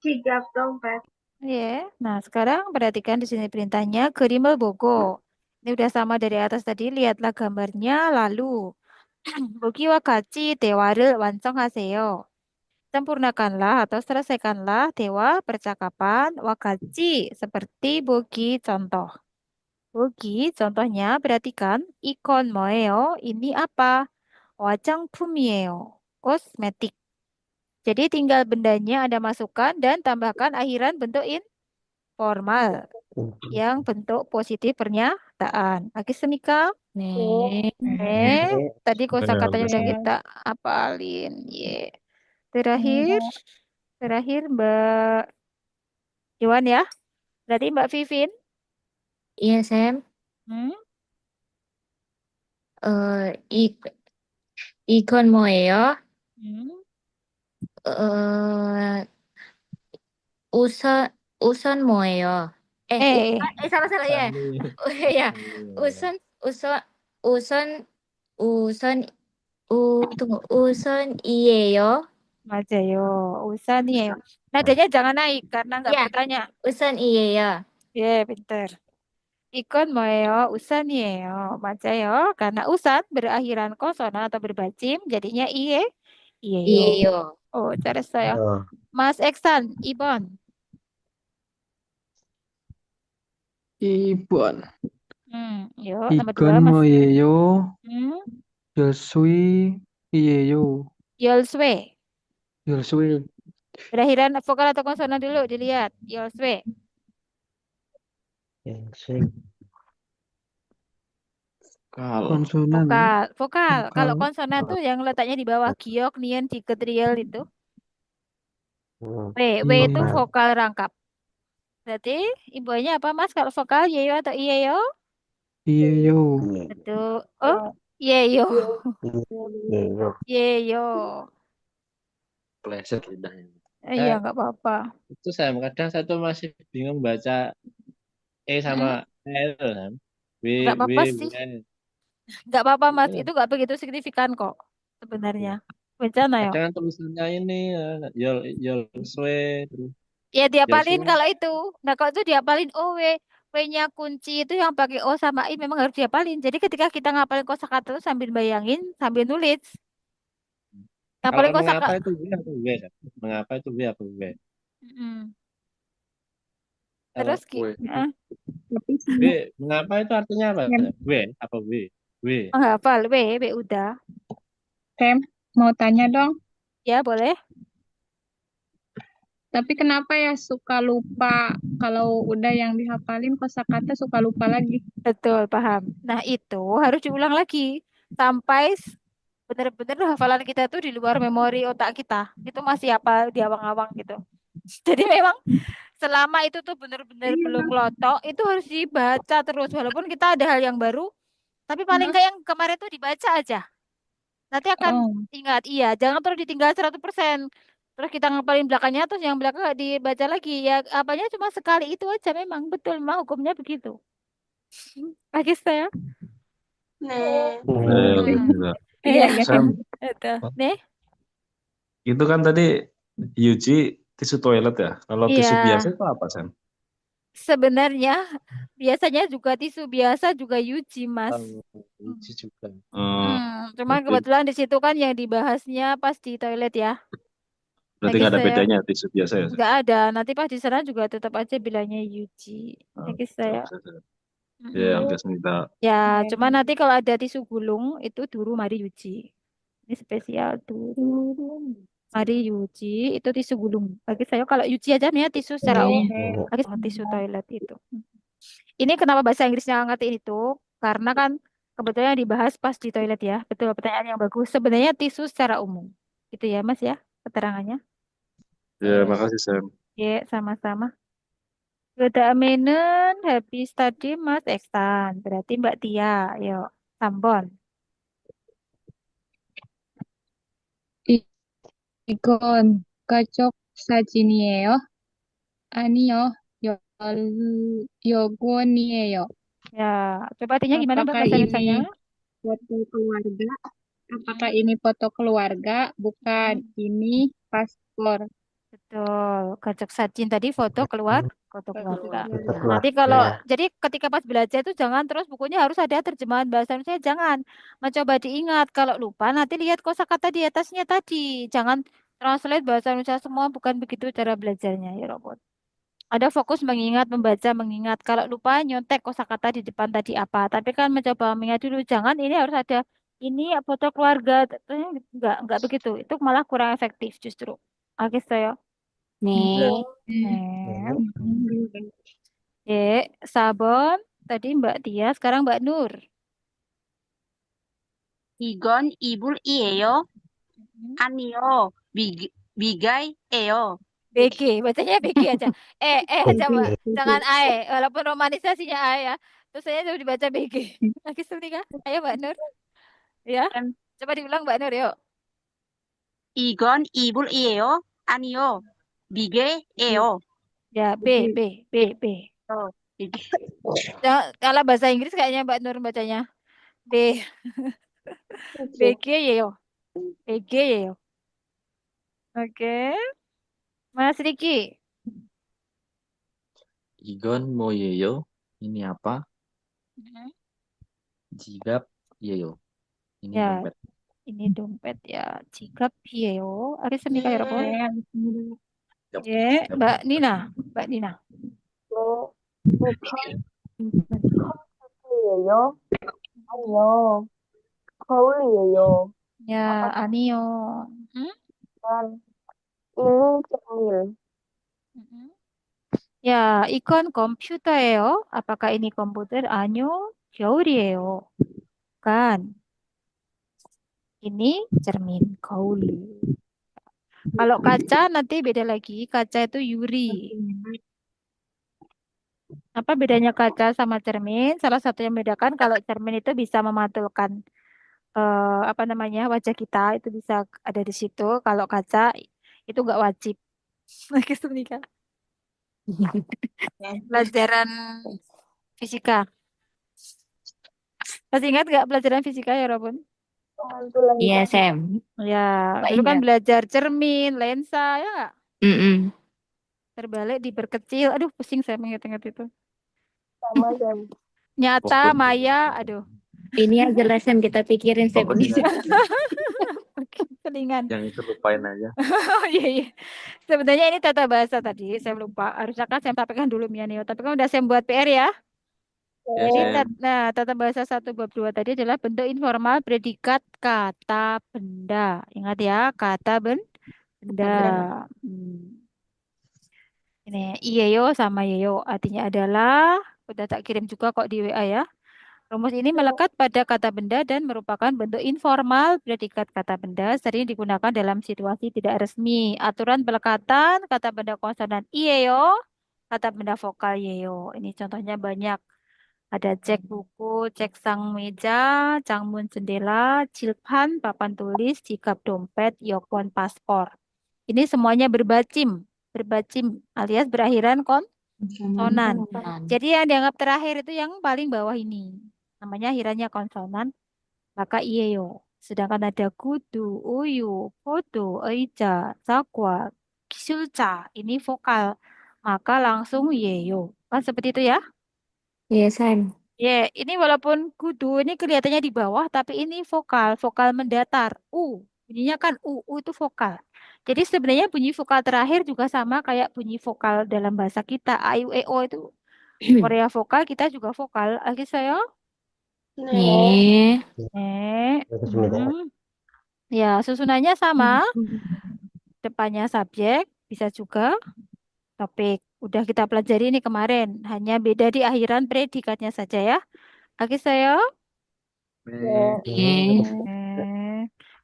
Sigap dompet. Iya. Nah, sekarang perhatikan di sini perintahnya Gerimel Bogo. Ini udah sama dari atas tadi. Lihatlah gambarnya. Lalu, Bogi wakaci dewa를 완성하세요. Sempurnakanlah atau selesaikanlah dewa percakapan wakaci seperti Bogi contoh. Bogi contohnya perhatikan ikon 뭐예요? Ini apa? 화장품이에요. Kosmetik. Jadi tinggal bendanya Anda masukkan dan tambahkan akhiran bentuk informal yang bentuk positif pernyataan. Semika. 네. Tadi kosakatanya udah Benar. kita apalin. Ye. Terakhir Mbak Iwan ya. Berarti Mbak Vivin. Iya, Sam. Hmm? 이, 이건 뭐예요? Hmm? 어, 우선 뭐예요? Eh, salah ya. Ya, 우선, 우선, 우선, 우선, tunggu, 우선이에요. 맞아요. 우산이에요. Nadanya jangan naik karena nggak Ya, bertanya. 우선이에요. Ya, pinter. Ikon 뭐예요? 우산이에요. 맞아요. Karena usan berakhiran konsonan atau berbacim, jadinya iye. Iyeyo. 이에요. Oh, 잘했어요. Oh, Mas Eksan, Ibon. Ibon. Yuk, nomor 2, 이건 Mas. 뭐예요? Hmm? 열쇠이에요. Yolswe. 열쇠. Berakhiran vokal atau konsonan dulu, dilihat. Yolswe. yang sweet. Kal. Konsonan. Vokal. Vokal. Kalau Vokal. konsonan tuh yang letaknya di bawah giok, nian, diket, riel itu. Hmm, W itu Iya. vokal rangkap. Berarti ibunya apa, Mas? Kalau vokal yeyo atau iyeyo? 이에요. Iya, Betul. Oh, yeyo. iya, yuk. Yeyo. Pleset lidahnya. Iya, nggak apa-apa. Itu saya kadang saya tuh masih bingung baca E sama L kan. W, Nggak W, apa-apa sih. W. Nggak apa-apa, Mas. Itu Itu nggak begitu signifikan kok sebenarnya. Bencana ya. kadang kan tulisannya ini Yol Yol Swe, terus Ya diapalin Yosua. kalau itu. Nah kalau itu diapalin W-nya kunci itu yang pakai O sama I memang harus diapalin. Jadi ketika kita ngapalin kosakata itu sambil bayangin, sambil nulis. Kalau Ngapalin mengapa kosakata. itu W atau W? Mengapa itu W atau W? Mm-mm. Kalau Terus Tapi W, sama mengapa itu artinya apa? Sam, W apa W? W. menghafal W udah. Sam, mau tanya dong. Ya boleh. Tapi kenapa ya suka lupa kalau udah yang dihafalin kosakata suka lupa lagi? Betul, paham. Nah, itu harus diulang lagi sampai benar-benar hafalan kita tuh di luar memori otak kita. Itu masih apa di awang-awang gitu. Jadi memang selama itu tuh benar-benar belum Iya. lotok, itu harus dibaca terus. Walaupun kita ada hal yang baru, tapi paling nggak yang kemarin tuh dibaca aja. Nanti akan Oh, ingat. Iya, jangan terus ditinggal 100%. Terus kita ngapalin belakangnya, terus yang belakang nggak dibaca lagi. Ya, apanya cuma sekali itu aja memang. Betul, memang hukumnya begitu. Lagi saya. Gitu. Iya, iya Sam, itu. Nih, itu kan tadi Yuji tisu toilet ya. Kalau tisu iya. biasa itu apa, Sam? Sebenarnya biasanya juga tisu biasa juga Yuji, Mas. Yuji juga. Cuman Oke. kebetulan di situ kan yang dibahasnya pas di toilet ya. Berarti Lagi nggak ada saya bedanya tisu biasa ya, Sam? nggak ada. Nanti pas di sana juga tetap aja bilangnya Yuji. Lagi saya. Ya, yang biasa kita. Ya, cuma nanti kalau ada tisu gulung itu duru mari Yuji. Ini spesial duru mari Yuji itu tisu gulung. Bagi saya kalau Yuji aja nih ya tisu secara umum. Lagi sama tisu toilet itu. Ini kenapa bahasa Inggrisnya ngertiin itu? Karena kan kebetulan yang dibahas pas di toilet ya. Betul, pertanyaan yang bagus. Sebenarnya tisu secara umum. Gitu ya, Mas ya, keterangannya. Ya, makasih, Sam. Ya, sama-sama. Sudah amenen habis tadi Mas Eksan. Berarti Mbak Tia, yuk. Sambon. 이건 가족 사진이에요. 아니요, 여권이에요. Ya, coba artinya gimana Mbak Apakah bahasa ini Indonesia? foto keluarga? Apakah ini foto keluarga? Bukan, ini paspor. Betul. Gajok sajin tadi foto foto keluarga. Foto Nanti kalau keluarga. jadi ketika pas belajar itu jangan terus bukunya harus ada terjemahan bahasa Indonesia, jangan. Mencoba diingat. Kalau lupa nanti lihat kosakata di atasnya tadi. Jangan translate bahasa Indonesia semua, bukan begitu cara belajarnya ya robot. Ada fokus mengingat, membaca, mengingat. Kalau lupa nyontek kosakata di depan tadi apa. Tapi kan mencoba mengingat dulu. Jangan ini harus ada ini foto keluarga. Enggak begitu. Itu malah kurang efektif justru. Oke, saya. 네. Sabon. Tadi Mbak Tia, sekarang Mbak Nur. 이건 이불이에요. 아니요, 미가이에요. BG, bacanya BG aja. Aja Mbak. Jangan AE. Walaupun romanisasinya AE ya. Terus saya sudah dibaca BG. Lagi seperti ayo Mbak Nur. Ya. Coba diulang Mbak Nur yuk. 이건 이불이에요. 아니요, 미개예요. Ya, B. Kalau bahasa Inggris kayaknya Mbak Nur bacanya B. BG ya yo. BG ya yo. Oke. Mas Riki. 이건 뭐예요? Ini apa? 지갑 예요. Ini Ya. dompet. Ini dompet ya. Jigap yo. Ada semika ya, Robon? Ya, Mbak Nina. Mbak Nina. 이에요. 아니요, 거울이에요. Ya, Anio. ini cermin. Ya, ikon komputer예요. Apakah ini komputer? Anio, 겨울이에요. Kan. Ini cermin 거울. Kalau kaca nanti beda lagi. Kaca itu Yuri. Apa bedanya kaca sama cermin? Salah satu yang membedakan kalau cermin itu bisa memantulkan wajah kita itu bisa ada di situ. Kalau kaca itu nggak wajib. Lagi nikah. Pelajaran fisika. Masih ingat nggak pelajaran fisika ya, Robun? Iya, Sam. Ya, Pak dulu kan ingat. belajar cermin, lensa, ya nggak? Mm-mm. Terbalik, diperkecil. Aduh, pusing saya mengingat-ingat itu. Sama Sam. Nyata, maya, aduh. Ini aja lah, Sam, kita pikirin, Sam. Fokus. Oke, Selingan. Yang itu lupain aja. Oh iya, iya. Sebenarnya ini tata bahasa tadi. Saya lupa. Harusnya kan saya sampaikan dulu Mia Neo. Tapi kan udah saya buat PR ya. Ya, Jadi Sam. nah, tata bahasa 1 bab 2 tadi adalah bentuk informal predikat kata benda. Ingat ya, kata benda. Hmm. Ini iyeyo sama yeyo artinya adalah udah tak kirim juga kok di WA ya. Rumus ini melekat pada kata benda dan merupakan bentuk informal predikat kata benda sering digunakan dalam situasi tidak resmi. Aturan pelekatan kata benda konsonan iyeyo, kata benda vokal yeyo. Ini contohnya banyak. Ada cek buku, cek sang meja, cangmun jendela, cilpan, papan tulis, jikap dompet, yopon paspor. Ini semuanya berbacim alias berakhiran konsonan. Jadi yang dianggap terakhir itu yang paling bawah ini. Namanya akhirannya konsonan, maka iyeyo. Sedangkan ada kudu, uyu, podo, eija, zakwa, kisulca. Ini vokal. Maka langsung yeyo. Kan seperti itu ya? Iya, Sam. Ya, ini walaupun kudu ini kelihatannya di bawah, tapi ini vokal, vokal mendatar. Bunyinya kan U itu vokal. Jadi sebenarnya bunyi vokal terakhir juga sama kayak bunyi vokal dalam bahasa kita. A, I, U, E, O itu Korea vokal, kita juga vokal. Lagi saya, 네. Alhamdulillah. Ya, susunannya sama. Depannya subjek, bisa juga topik. Udah kita pelajari ini kemarin. Hanya beda di akhiran predikatnya saja ya. Lagi saya. 네.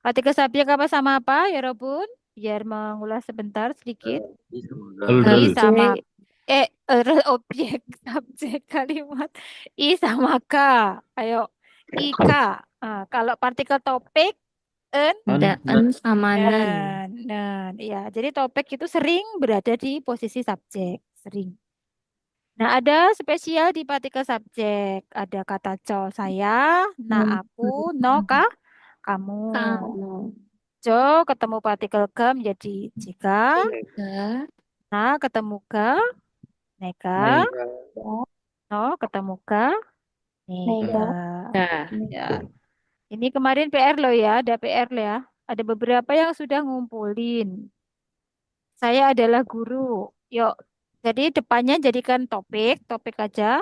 Artikel subjek apa sama apa ya Robun? Biar mengulas sebentar sedikit. Dulu, I dulu. sama objek subjek kalimat I sama K. Ayo IK. Kalau partikel topik en Ada en sama nen. ya. Jadi topik itu sering berada di posisi subjek, sering. Nah, ada spesial di partikel subjek. Ada kata co saya, nah aku, no kah kamu. Kamu. Jo ketemu partikel ke menjadi jika. Ke. Nah ketemu ke neka. No ketemu ke nega. Ya. Ini kemarin PR lo ya, ada PR lo ya. Ada beberapa yang sudah ngumpulin. Saya adalah guru. Yuk, jadi depannya jadikan topik, topik aja.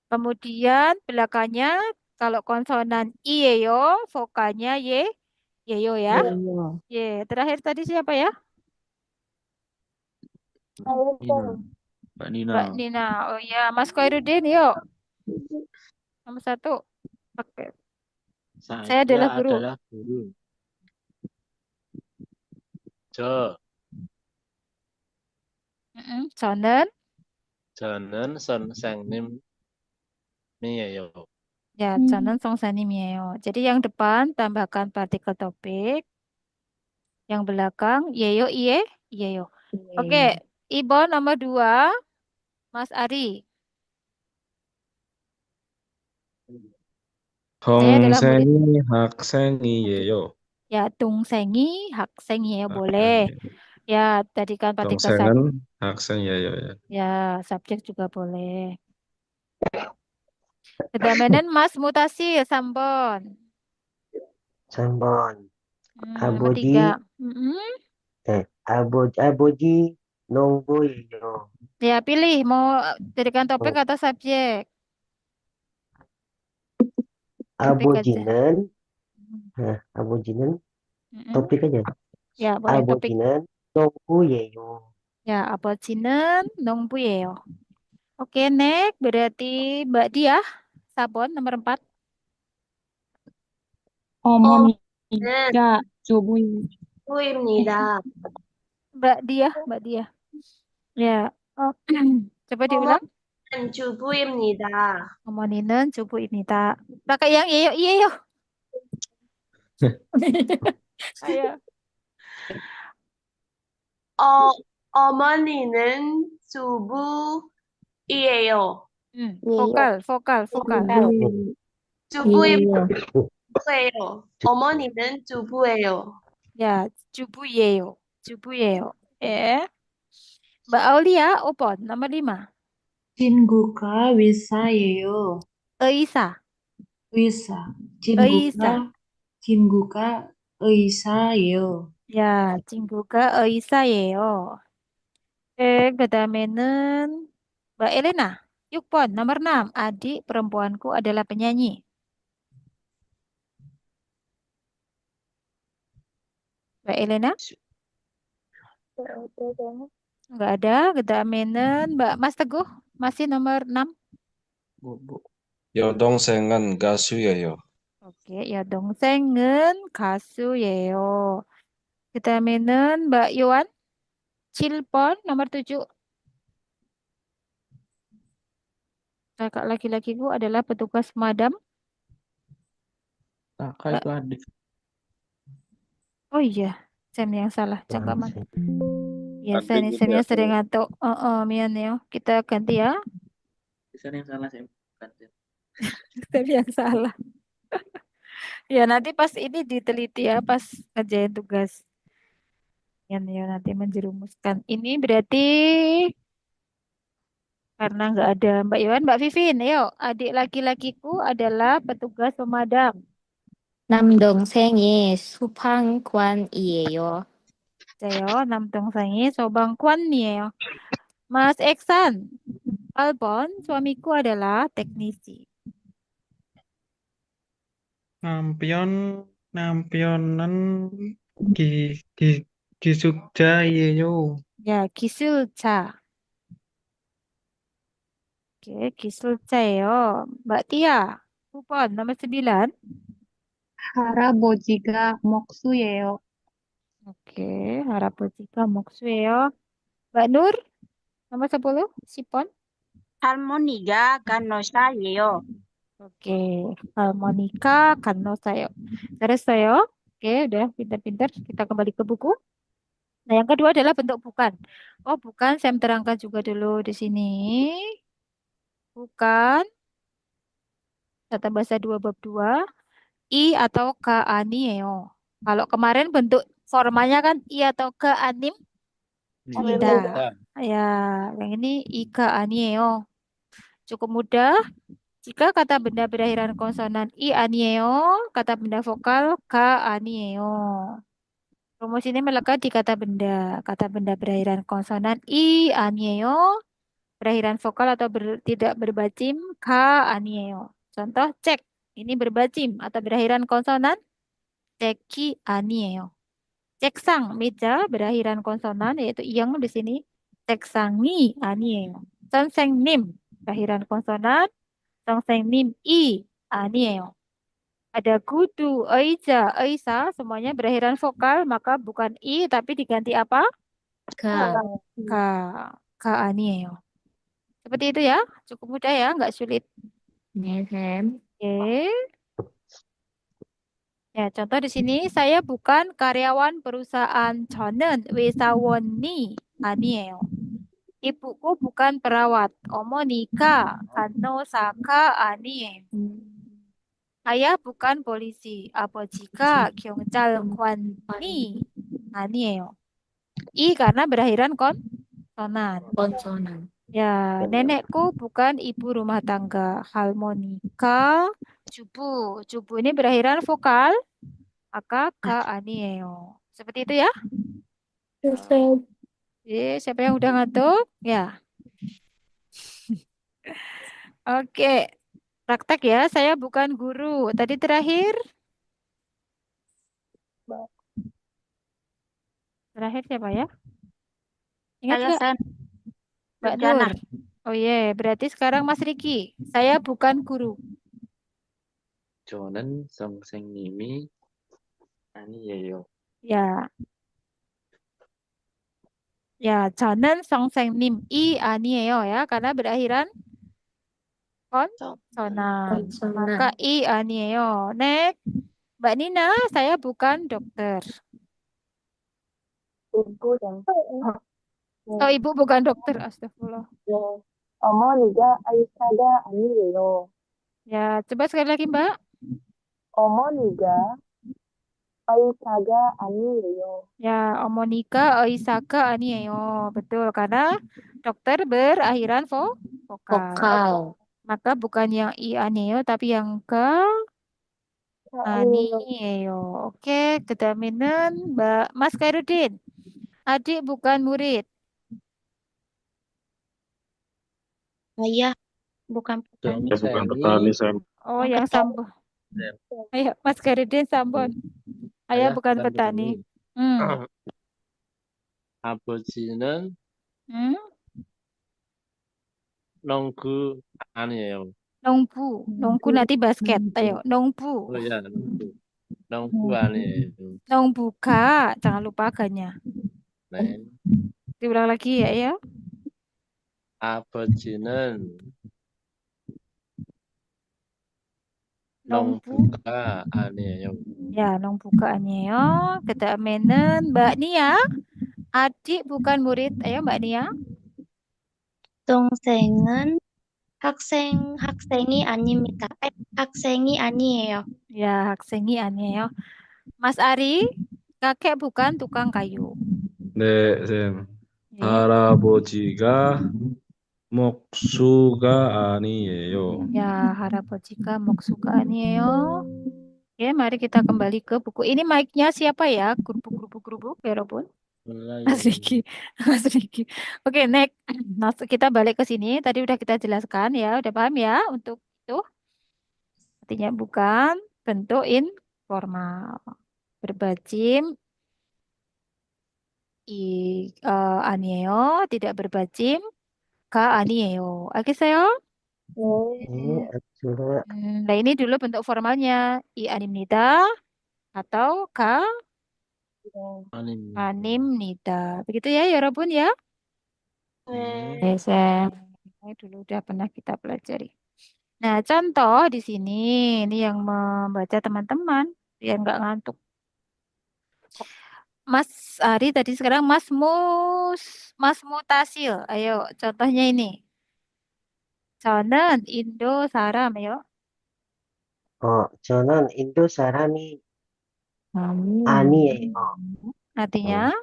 Kemudian belakangnya kalau konsonan I yo, vokalnya Y, yo ya. Y. Terakhir tadi siapa ya? Mbak Nina. Mbak Nina. Oh ya, Mas Khairuddin, yuk. Nomor 1. Oke. Saya adalah guru. Sonen. 저는 선생님 이에요. Ya, sonen songsani mieo. Jadi yang depan tambahkan partikel topik. Yang belakang yeyo iye, iyeyo. Oke, Ibon nomor 2, Mas Ari. Saya adalah murid. 동생이 학생이에요. Ya, tungsengi, haksengi ya boleh. Ya, tadi kan partikel 동생은 학생이에요. 예. ya, subjek juga boleh. Kedamaian Mas Mutasi, Sambon. Sambon. Nomor Aboji. 3. Aboji nongboyo. Ya, pilih mau jadikan topik atau subjek. Topik aja. Abojinan. Abojinan. Topik aja. Ya, boleh topik. Abojinan nongboyo. Ya, abojinan nongbuyeyo. Oke, next berarti Mbak Diah, Sabon nomor 4. 어머니가 주부입니다. Mbak Diah. Ya. Oh. Coba diulang. 주부입니다. 어머니는 주부입니다. Pakai yang iyo. Ayo. 어머니는 주부이에요. Vokal. 주부예요. 어머니는 주부예요. Ya, 주부예요. Eh. Mbak Aulia, Opon, nomor 5. 친구가 의사예요. Eisa. 의사. 의사. 친구가 의사예요. 야, 친구가 의사예요. 그다음에는 Mbak Elena. 6번, nomor 6. Adik perempuanku adalah penyanyi. Mbak Elena? Enggak ada. Kejaminan Mbak Mas Teguh. Masih nomor 6. 여동생은 가수예요. Oke, ya 동생은 가수예요. Kejaminan Mbak Yuan. Cilpon nomor 7. Kakak laki-lakiku adalah petugas pemadam. Kakak Mbak. itu adik. Oh iya, Sam yang salah. Cangkaman. Ya, saya Adik nih itu Samnya apa sering ya? ngantuk. Mian ya. Kita ganti ya. Bisa yang salah saya bukan. Sam yang salah. Ya, nanti pas ini diteliti ya, pas ngerjain tugas. Ya, nanti menjerumuskan. Ini berarti karena nggak ada Mbak Iwan, Mbak Vivin. Ayo, adik laki-lakiku adalah petugas pemadam. 남동생이 소방관이에요. Saya 남동생이 소방관이에요. Mas Eksan, Albon, suamiku adalah teknisi. 남편은 기숙자예요. Ya, 기술자. Oke, 기술자예요. Mbak Tia, kupon nomor 9. 할아버지가 목수예요. Oke, 할아버지가 목수예요. Mbak Nur, nomor 10, Sipon. 할머니가 간호사예요. Oke, harmonika saya. Terus Oke, udah pintar-pintar. Kita kembali ke buku. Nah, yang kedua adalah bentuk bukan. Oh, bukan. Saya terangkan juga dulu di sini. Bukan. Tata bahasa 2 bab 2. I atau ka anieo. Kalau kemarin bentuk formanya kan i atau ke anim. Tidak. Ya, yang ini ika anieo. Cukup mudah. Jika kata benda berakhiran konsonan i anieo, kata benda vokal ka anieo. Rumus ini melekat di kata benda. Kata benda berakhiran konsonan i anieo, berakhiran vokal atau tidak berbacim ka anieo. Contoh cek, ini berbacim atau berakhiran konsonan ceki anieo. Ceksang, meja berakhiran konsonan yaitu yang di sini ceksangi anieo. Sonseng nim, berakhiran konsonan Tongseng nim i anieo. Ada gudu, eija, eisa, semuanya berakhiran vokal, maka bukan i tapi diganti apa? 가, Ka, ka anieo. Seperti itu ya, cukup mudah ya, nggak sulit. 네, 쌤. Oke. Ya, contoh di sini saya bukan karyawan perusahaan 저는 회사원이 아니에요. Ibuku bukan perawat. 어머니가 간호사가 아니에요. Ayah bukan polisi. 아버지가 경찰관이 아니에요. I karena berakhiran konsonan. 건전한. Ya, nenekku bukan ibu rumah tangga. 할머니가 주부. 주부 ini berakhiran vokal. Maka ka anieo. Seperti itu ya. Siapa yang udah ngantuk? Ya. Oke. Praktek ya. Saya bukan guru. Tadi terakhir. Terakhir siapa ya? Ingat nggak? Saya Mbak Jana. Nur. Oh iya, berarti sekarang Mas Riki. Saya bukan guru. 저는 선생님이 아니에요. Ya. Ya, 저는 선생님이 아니에요 ya, karena berakhiran konsonan. Maka 건전한. i 아니에요. Next. Mbak Nina, saya bukan dokter. Ibu dan Oh, ibu bukan dokter. Astagfirullah. 어머니가 의사가 아니에요. Ya, coba sekali lagi, Mbak. 어머니가 의사가 아니에요. Ya, 어머니가 의사가 아니에요. Betul, karena dokter berakhiran vokal. vokal. Maka bukan yang i 아니에요, tapi yang ke Anieo. Oke, kedaminan Mbak Mas Kairudin. Adik bukan murid. Ayah bukan Dong petani. Ya bukan Semi, petani, Sam. Oh, Yang yang ketiga. Sambon. Ayo, Mas Kairudin Sambon. Ayah ayah bukan bukan petani. petani. Hmm. 아버지는 Hmm. 농구 아니에요. Nongbu. Nonggu nanti basket. Ayo, nongbu. Oh ya, 농구. 농구 아니에요. Nongbuka. Jangan lupa ganya. 네. Diulang lagi ya, ya. 아버지는 Nongbu. 농부가 아니에요. Ya, nongbuka aneyo. Kedaminan Mbak Nia. Adik bukan murid. Ayo Mbak Nia. 동생은 학생이 아닙니다. 학생이 아니에요. Ya, haksengi aneyo. Mas Ari. Kakek bukan tukang kayu. 네, 쌤. 네. 할아버지가 목수가 아니에요. Ya, harapojika moksuka aneyo. Oke, mari kita kembali ke buku. Ini mic-nya siapa ya? Gerubuk-gerubuk-gerubuk, ya Robun? 몰라요. Mas Riki. Mas Riki. Oke, next. Nah, kita balik ke sini. Tadi udah kita jelaskan ya. Udah paham ya untuk itu? Artinya bukan bentuk informal. Berbajim 아니에요. tidak berbajim 가 아니에요. 알겠어요? Ini sudah Nah, ini dulu bentuk formalnya. 이 아닙니다. atau 가 아닙니다. 아닙니다. Begitu ya, 여러분 ya? 네. Sam. Ini dulu udah pernah kita pelajari. Nah, contoh di sini, ini yang membaca teman-teman, biar nggak ngantuk. Mas Ari tadi sekarang Mas Mutasil. Ayo, contohnya ini. 저는 인도 사람이요. 저는 인도 사람이 아니에요. Artinya,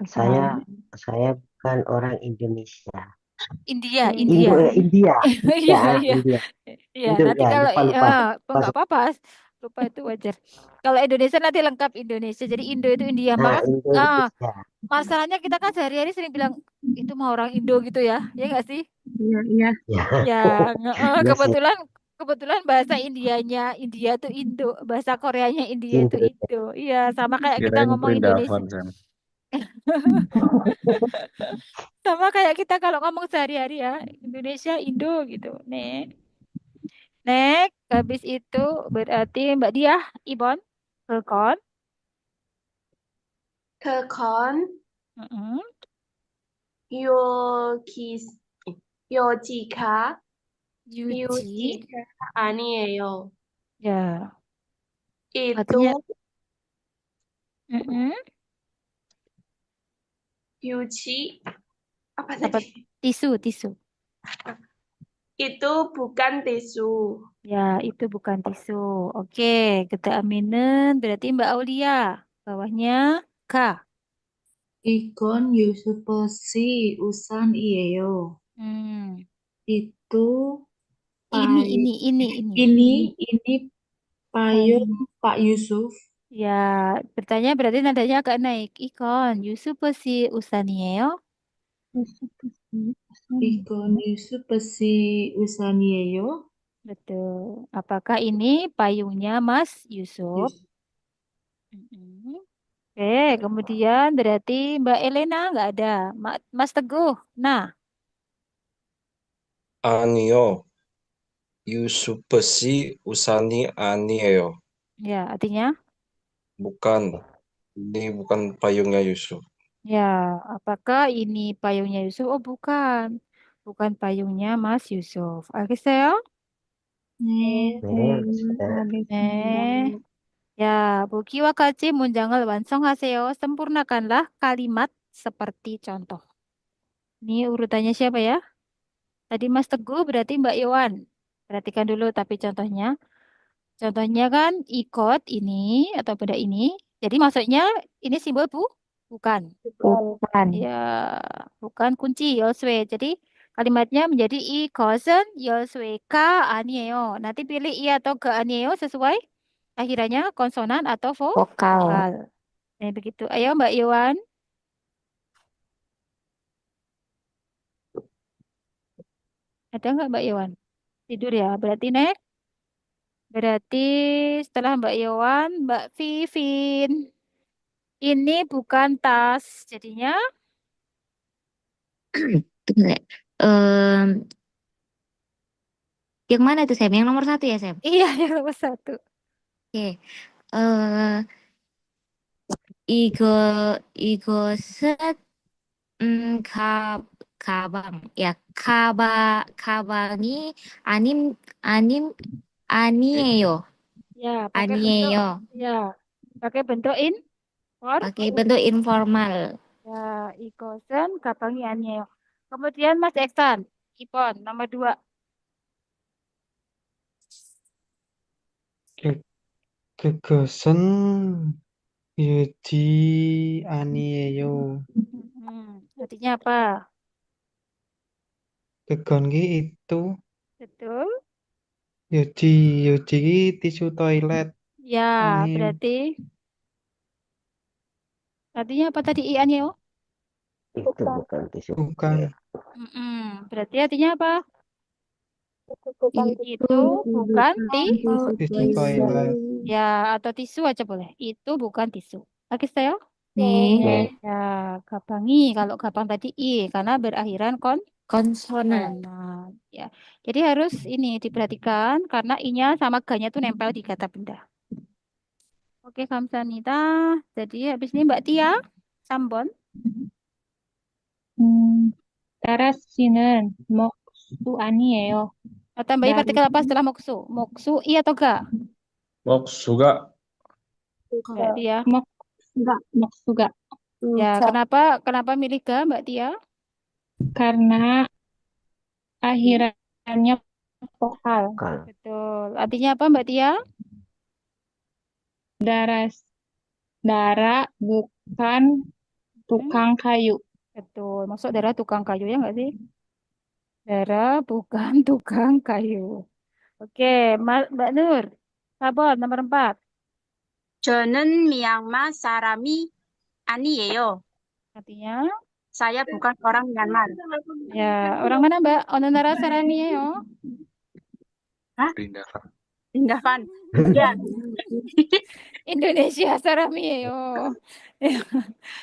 Saya bukan orang Indonesia. India, Indo India. India. Iya, Ya, iya. India. Iya, Indo nanti ya, kalau lupa. nggak apa-apa, lupa itu wajar. Kalau Indonesia nanti lengkap Indonesia. Jadi Indo itu India. Nah, Indonesia. Masalahnya kita kan sehari-hari sering bilang itu mah orang Indo gitu ya. Ya nggak sih? Iya, iya. Ya, Ya, iya sih. kebetulan bahasa Indianya India tuh Indo, bahasa Koreanya India itu Indo. Indo. Iya, sama kayak kita Kirain ngomong Indonesia. Perindavan, Sam. Sama kayak kita kalau ngomong sehari-hari ya, Indonesia Indo gitu. Next, habis itu berarti Mbak Diah, Ibon, Kelkon. 그건 Mm-mm. 요지가 Yuji. 아니에요. Ya, itu artinya mm-mm. yuji apa Apa? tadi? Tisu. Itu bukan tisu. Ya, itu bukan tisu. Oke, kita aminin berarti Mbak Aulia. Bawahnya K. 이건 유스버시 우산이에요. Hmm. itu Ini. payung Pak Yusuf. Ya, bertanya berarti nadanya agak naik. Ikon, Yusuf si Usanieo. 이건 유스버시 우산이에요. Betul. Apakah ini payungnya Mas Yusuf? Mm-mm. Oke, kemudian berarti Mbak Elena nggak ada. Mas Teguh. Nah, 아니요. 유수프 씨 우산이 아니에요. ya artinya bukan payungnya Yusuf. ya, apakah ini payungnya Yusuf? Oh, bukan. Bukan payungnya Mas Yusuf. 알겠어요? 네. 네. Ya, 보기와 같이 문장을 완성하세요. sempurnakanlah kalimat seperti contoh. Ini urutannya siapa ya? Tadi Mas Teguh berarti Mbak Iwan. Perhatikan dulu tapi contohnya. Contohnya kan ikut ini atau benda ini. Jadi maksudnya ini simbol bukan. Bukan. Ya, bukan kunci Yoswe. Jadi Kalimatnya menjadi 이것은 여수가 아니에요. Nanti pilih i atau ke 아니에요 sesuai akhirannya konsonan atau Vokal. vokal. Begitu. Ayo Mbak Iwan. Ada nggak Mbak Iwan? Tidur ya. Berarti next. Berarti setelah Mbak Iwan, Mbak Vivin. Ini bukan tas. Jadinya Tunggu. Em, yang mana tuh Sam? Yang nomor 1 ya Sam? iya yang nomor 1. Oke. Eh, 이거 이것은 가방. Ya, 가방이 아니에요. Ya, pakai bentuk 아니에요. ya. Pakai bentuk Pakai bentuk informal. Ya, ikosen gabangi aneyo. Kemudian Mas Eksan, Ipon nomor 2. 그것은 유지 아니에요. Artinya apa? 그건 itu Betul. yuji tisu toilet. Ya, Aneyo. berarti artinya apa tadi i aneyo? Itu bukan tisu. Bukan. Berarti artinya apa? Itu bukan tisu toilet. Ya, atau tisu aja boleh. Itu bukan tisu. Oke, saya? 네. Ya, gabangi. Kalau gabang tadi i karena berakhiran konsonan. konsonan. Ya. Jadi harus ini diperhatikan karena i-nya sama ga-nya tuh nempel di kata benda. Oke, 감사합니다. Jadi habis ini Mbak Tia, Sambon. 따라씨는 먹수 아니에요. Tambahin partikel apa setelah moksu? Moksu i atau ga? Moksuga. Mbak Tia. 먹수가. Ya, kenapa milih ga Mbak Tia? karena akhirannya vokal. Betul. Artinya apa Mbak Tia? Dara bukan tukang kayu. Betul. Maksud Dara tukang kayu ya nggak sih? Dara bukan tukang kayu. Oke, Mbak Nur. Sabon nomor 4. 저는 미얀마 사람이 아니에요. Artinya? Saya bukan orang Myanmar. Ya, orang mana Mbak? Ononara Saramieo. Hah? Rindavan. Rindavan. Ya. Indonesia Saramieo.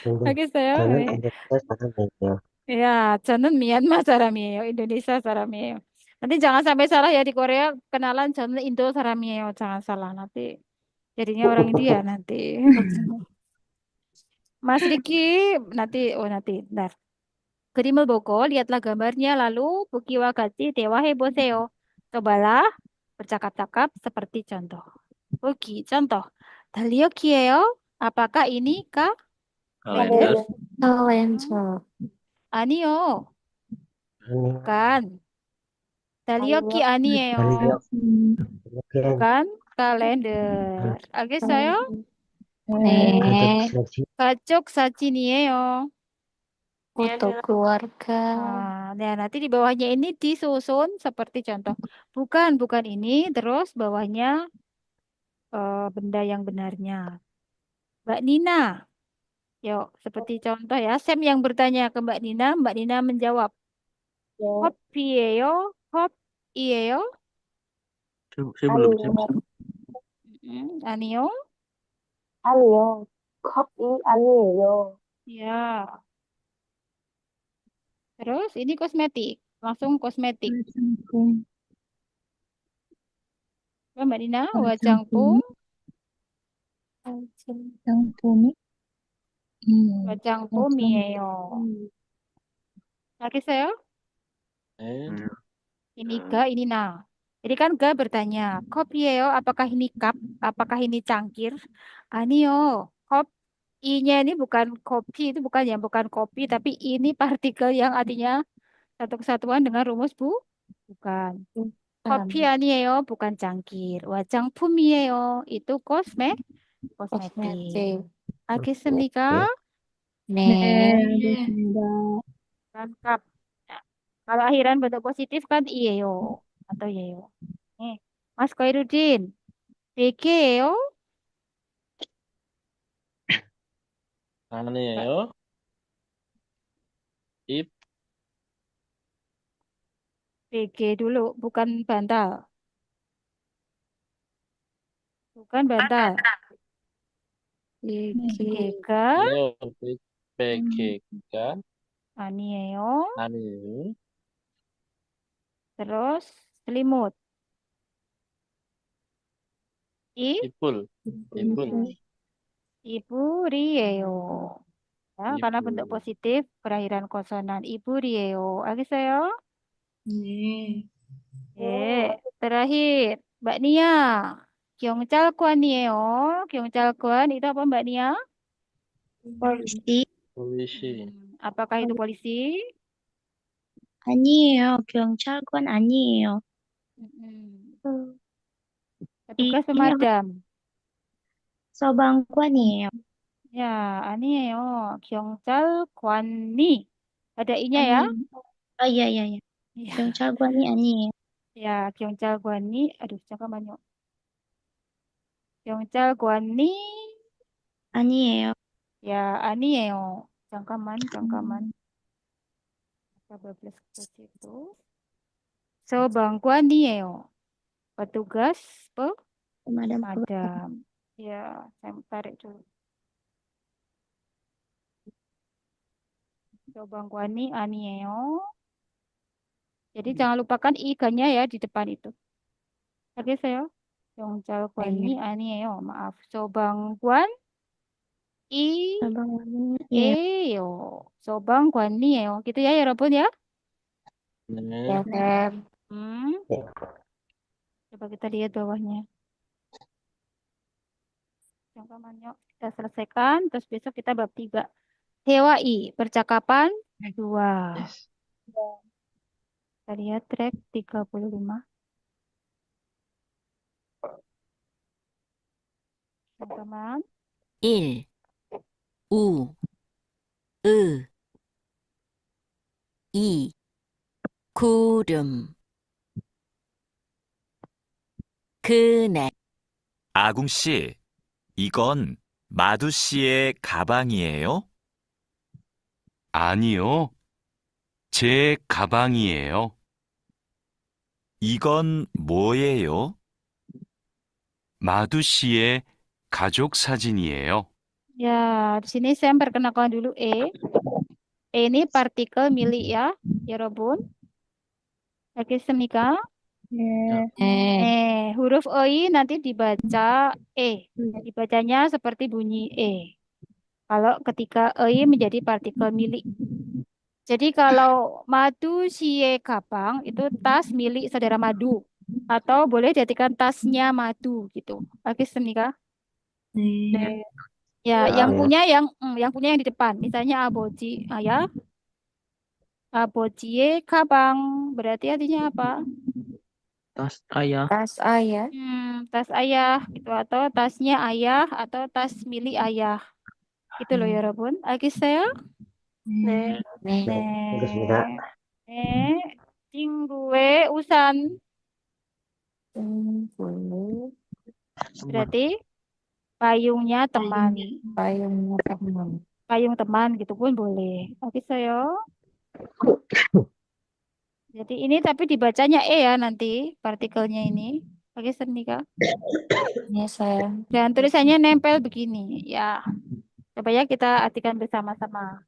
Oke, saya. 저는 인도네시아 사람이에요. Ya, 저는 Myanmar Saramieo, Indonesia Saramieo. Nanti jangan sampai salah ya di Korea kenalan 저는 Indo Saramieo, jangan salah nanti jadinya orang India nanti. Mas Riki nanti, bentar. 그림을 보고 lihatlah gambarnya lalu bukiwa 같이 대화해 보세요. Cobalah bercakap-cakap seperti contoh. Buki, contoh. 달리기예요. Apakah ini kalender? kalender. 아니요. Bukan. 달리기 아니에요. Bukan kalender. Oke, saya? 네. 가족 사진이에요. foto keluarga. Nah, nanti di bawahnya ini disusun seperti contoh. Bukan ini, terus bawahnya benda yang benarnya. Mbak Nina. Yuk, seperti contoh ya. Sam yang bertanya ke Mbak Nina menjawab. 컵이에요? 컵이에요? Saya belum siap. 아니요. 아니요. 컵이 아니에요. Ya. Terus ini kosmetik. Langsung kosmetik. Mbak Nina, wajangpung. wajangpum이에요. Lagi saya? Ini ga, ini na. Jadi kan ga bertanya, kopieyo, apakah ini cup? Apakah ini cangkir? Anio, kop. I-nya ini bukan kopi, itu bukan ya, bukan kopi, tapi ini partikel yang artinya satu kesatuan dengan rumus bukan. Kopi anio bukan cangkir. Wajangpum이에요 itu kosmetik. 알겠습니까? 네. Lengkap. Nah, Kalau akhiran bentuk positif kan iyeyo atau yeyo. Nih, Mas Koirudin, BG yo, 아니에요. 입, BG dulu, bukan bantal. Bukan bantal. BG 요, 백개가 anieo, 아니에요. terus selimut. 이불, 이불, Ibu rieo. Ya, karena bentuk 이불. positif berakhiran konsonan. Ibu rieo. Agisayo. 네. Terakhir, Mbak Nia. Kyongchalkwan이에요. Kyongchalkwan itu apa Mbak Nia? polisi. polisi. Apakah itu polisi? 아니에요. 경찰관 아니에요. Petugas ini pemadam. 소방관이에요. Ya, 아니에요. 경찰관이. Ada i-nya ya? 아니에요. iya, iya, iya. Ya, 경찰관이 아니에요. ya, 경찰관이. Aduh, 잠깐만요. 경찰관이. 아니에요. Ya, 아니에요. 잠깐만. Bablas ke situ. 소방관이에요. Petugas pemadam kebakaran. pemadam. Ya, saya tarik dulu. 소방관이 아니에요. Jadi jangan lupakan i-nya ya di depan itu. Oke, saya. 경찰관이 아니에요. Maaf. 소방관 소방관이에요. 소방관이에요. Gitu ya, 여러분 ya. 네. Coba kita lihat bawahnya. 잠깐만요. Kita selesaikan, terus besok kita bab 3. 대화이, percakapan 2. Kita lihat track 35. Teman-teman. 1. 우, 으, 2. 구름, 그네, 아궁 씨, 이건 마두 씨의 가방이에요? 아니요. 제 가방이에요. 이건 뭐예요? 마두 씨의 가족 사진이에요. Ya, di sini saya perkenalkan dulu E. E ini partikel milik ya, 여러분. Oke, semika. Huruf E nanti dibaca E. Dibacanya seperti bunyi E. Kalau ketika E menjadi partikel milik. Jadi kalau madu siye kapang itu tas milik saudara madu. Atau boleh dijadikan tasnya madu gitu. Oke, semika. 네. Ya, yang punya yang di depan. Misalnya aboji ayah. Abojiye kabang. Berarti artinya apa? Tas ayah. Tas ayah. Tas ayah gitu atau tasnya ayah atau tas milik ayah. Gitu loh ya, Robun. Lagi saya. 네. Terus입니다. Cinggue usan. Berarti payungnya teman. Payung teman gitu pun boleh. Oke, saya. Jadi ini tapi dibacanya E ya nanti partikelnya ini. Oke, Senika. Ya, saya. Dan tulisannya nempel begini. Ya. Coba ya kita artikan bersama-sama.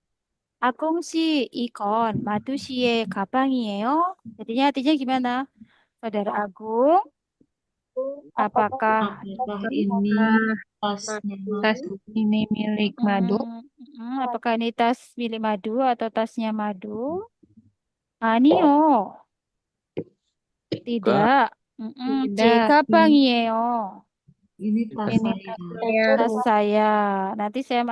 Agung si ikon, madu siye 가방이에요. Jadinya artinya gimana? Saudara Agung, apakah ini tasnya Tas ini milik Madu? apakah ini tas milik Madu atau tasnya Madu? 아니요. Tidak. 제 가방이에요. ini tas saya. Tas saya. Nanti saya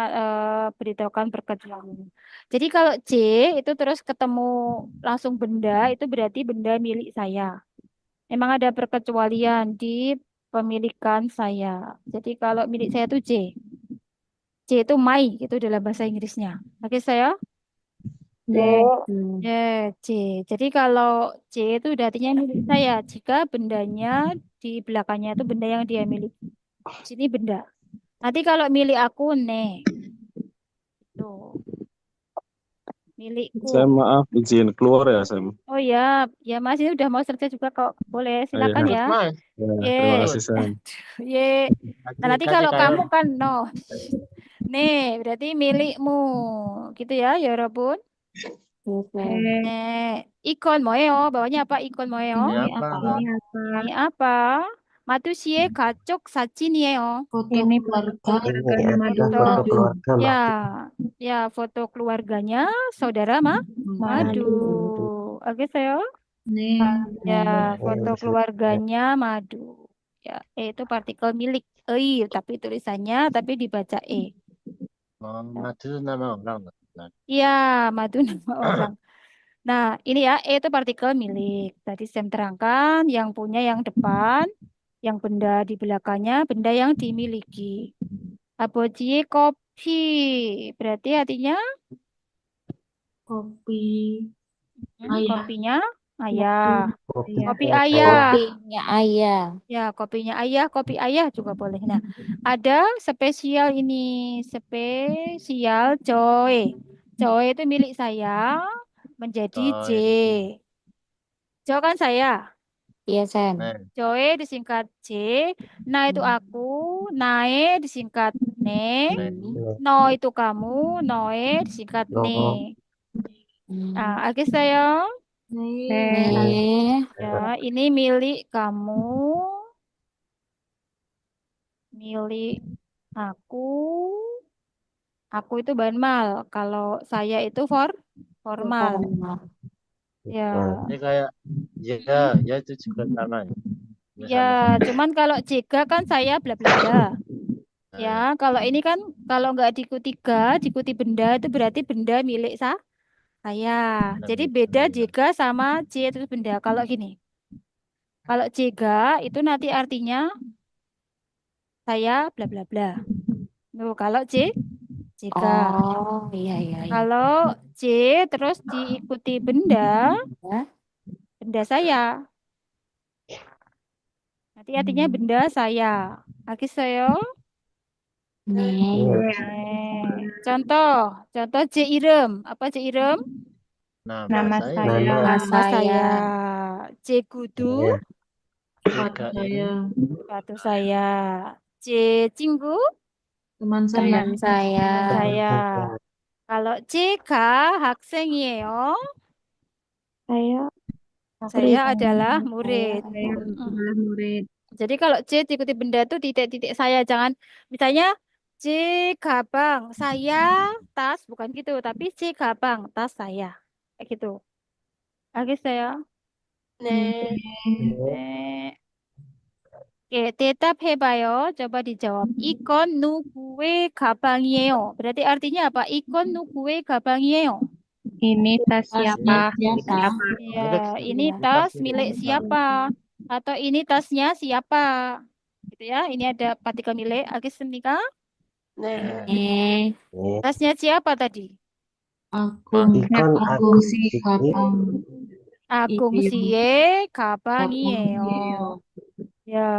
beritahukan perkecualian. Jadi kalau C itu terus ketemu langsung benda, itu berarti benda milik saya. Memang ada perkecualian di pemilikan saya. Jadi kalau milik saya itu C. C itu my, itu dalam bahasa Inggrisnya. Oke saya? Ya, C. Jadi kalau C itu udah artinya milik saya. Jika bendanya di belakangnya itu benda yang dia miliki. Di sini benda. Nanti kalau milik aku, ne. Tuh, milikku. Sam, maaf, izin keluar ya, Sam. Oh ya, ya Mas ini udah mau selesai juga kok. Boleh, Oh, iya. silakan ya. Ya, Ye, terima kasih, Sam. ye. Nah, nanti kalau kamu kan no. Nih, berarti milikmu. Gitu ya, Yorobun. Ikon moeo, bawahnya apa? Ikon moeo. Ini apa? Ini apa? Matusie gacok sacin이에요. Foto Ini keluarga Ini Madu. adalah foto keluarga Ya, Madu. ya foto keluarganya saudara Madu. Oke, saya. 네. Ya, foto keluarganya Madu. Ya, itu partikel milik. Tapi tulisannya tapi dibaca E. Madu nama orang. Iya, Madu nama orang. Nah, ini ya, E itu partikel milik. Tadi saya terangkan yang punya yang depan, yang benda di belakangnya, benda yang dimiliki. Aboji kopi. Berarti artinya Kopi ayah. kopinya ayah. Kopi ayah. ayah. Kopinya ayah. Ya, kopinya ayah, kopi ayah juga boleh. Nah, ada spesial ini, spesial Joy. Joy itu milik saya menjadi J. Jo kan saya. Iya, Sam. Joy disingkat J. Nah itu aku. Nae disingkat Ne. No itu kamu. Noe disingkat Ne. Nah, oke saya. 네. Ya, ini milik kamu. Milik aku. Aku itu banmal. Kalau saya itu formal. Ya. Ini kayak ya itu juga sama. Ya, cuman kalau jika kan saya bla bla bla. Ya, kalau ini kan kalau nggak diikuti diikuti benda itu berarti benda milik saya. Jadi beda jika sama J itu benda. Kalau gini. Kalau jika itu nanti artinya saya bla bla bla. Tuh, kalau jika. Oh, iya. Kalau J terus diikuti benda saya. Nanti artinya benda saya. Lagi saya. Contoh J item. Apa J item? Nama saya. Nama saya. J kudu. Sepatu saya. J 친구. Teman Teman saya. Saya. Kalau J 학생이에요. Saya adalah murid. Jadi kalau C diikuti benda itu titik-titik saya. Jangan misalnya C gabang saya tas bukan gitu, tapi C gabang tas saya. Kayak gitu. Oke saya. Oke, 대답해봐요. Coba dijawab. 이건 누구의 가방이에요? Berarti artinya apa? 이건 누구의 가방이에요? Ini tas siapa? Ya, ini tas milik siapa? Atau ini tasnya siapa? Gitu ya. Ini ada partikel milik. Agisnika. Tasnya siapa tadi? Agung si Gabang. Agung siye 가방이에요. Ya,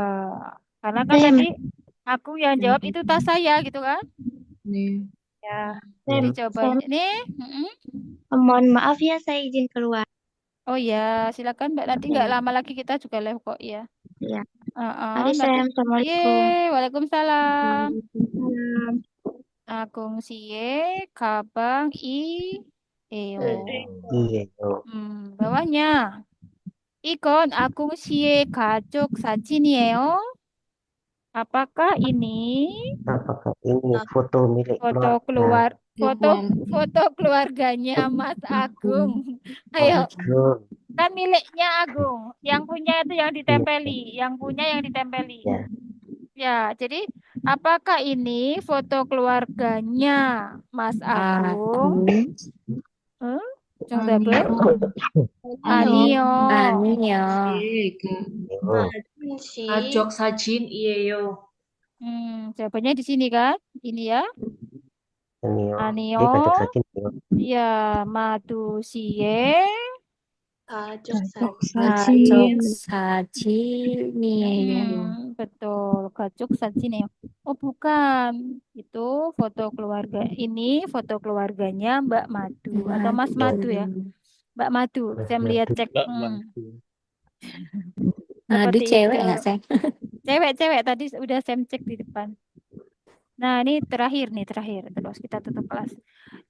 karena kan tadi aku yang jawab itu tas saya gitu kan? 네. Ya. Jadi coba nih. Mohon maaf ya, saya izin keluar. Oh ya, silakan Mbak. Nanti nggak lama lagi kita juga live kok ya. Iya. Nanti. Mari, Assalamualaikum. Waalaikumsalam. Agung siye kabang eyo. Bawahnya. 이건 아궁 씨의 가족 사진이에요. Apakah ini foto milik foto keluarganya Mas Agung? Ayo. Kan miliknya Agung. Yang punya itu yang ditempeli, yang punya yang ditempeli. Ya, jadi apakah ini foto keluarganya Mas Agung? 아니요. 가족 사진이에요. Jawabannya di sini kan? Ini ya. Nio. Anio. Kajok saji nio. Ya, madu siye. 가족 사진. 사진이에요. Betul, kacuk sajineyo. Oh, bukan. Itu foto keluarga. Ini foto keluarganya Mbak Madu atau Mas Madu ya. Mbak Madu. Saya melihat cek. Mbak Madu. Madu Seperti cewek itu. nggak, Sam? Cewek tadi udah saya cek di depan. Nah, ini terakhir. Terus kita tutup kelas.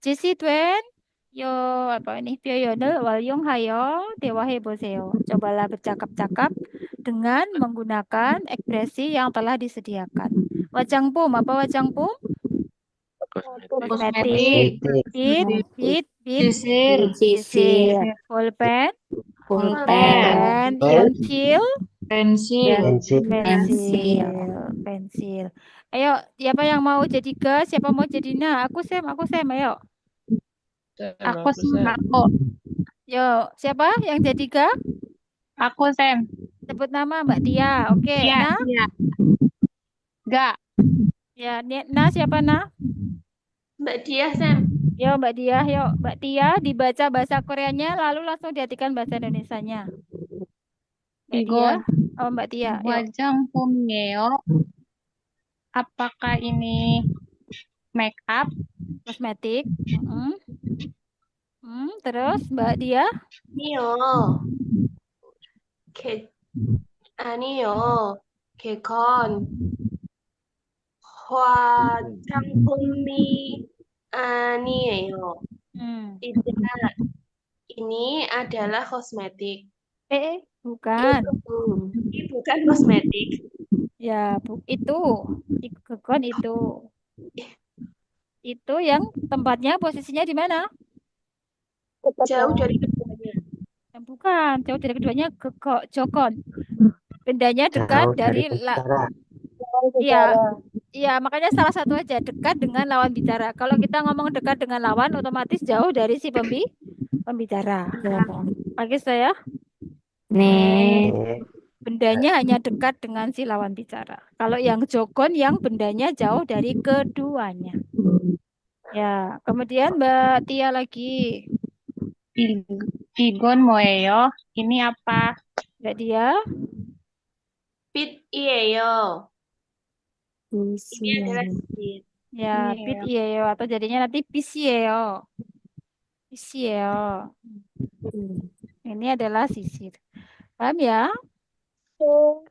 Jesse Twen, yo apa ini? Pyoyonel walyong hayo dewahe boseo. Cobalah bercakap-cakap dengan menggunakan ekspresi yang telah disediakan. Wajangpum, apa wajangpum? Kosmetik. Bit, Sisir. sisir. Pulpen, pensil, pensil. Ayo, siapa yang mau jadi ke? Siapa mau jadi na? Aku Sam, ayo. Aku Sam. Yo, siapa yang jadi ke? Aku Sam. Sebut nama Mbak Tia. Oke, Iya, Nah. iya. Ga. Ya, Nah siapa Nah? Mbak Diah, Sam. Yo, Mbak Tia, yuk. Mbak Tia dibaca bahasa Koreanya lalu langsung diartikan bahasa Indonesianya. Mbak Tia. Oh, Mbak Tia. Yuk. Wajangpum이에요. Apakah ini make up? Kosmetik. Terus Mbak Dia? 아니요. 아니요. 개건. 화장품이 아니에요. Tidak. Ini adalah kosmetik. Bukan. Ini bukan kosmetik. Ya, itu. Kekon itu. Itu yang tempatnya posisinya di mana? Jauh dari keduanya. Bukan, jauh dari keduanya Jokon. Bendanya dekat dari Iya, makanya salah satu aja dekat dengan lawan bicara. Kalau kita ngomong dekat dengan lawan, otomatis jauh dari si pembicara. Oke saya. Bendanya hanya dekat dengan si lawan bicara. Kalau yang Jokon, yang bendanya jauh dari keduanya. Ya, kemudian Mbak Tia lagi. Igon 뭐예요? Ini apa? Mbak Tia? 빛이에요. Ini adalah sisir. Ya, 빛이에요. Atau jadinya nanti pisieyo. Pisieyo. Ini adalah sisir. Paham ya?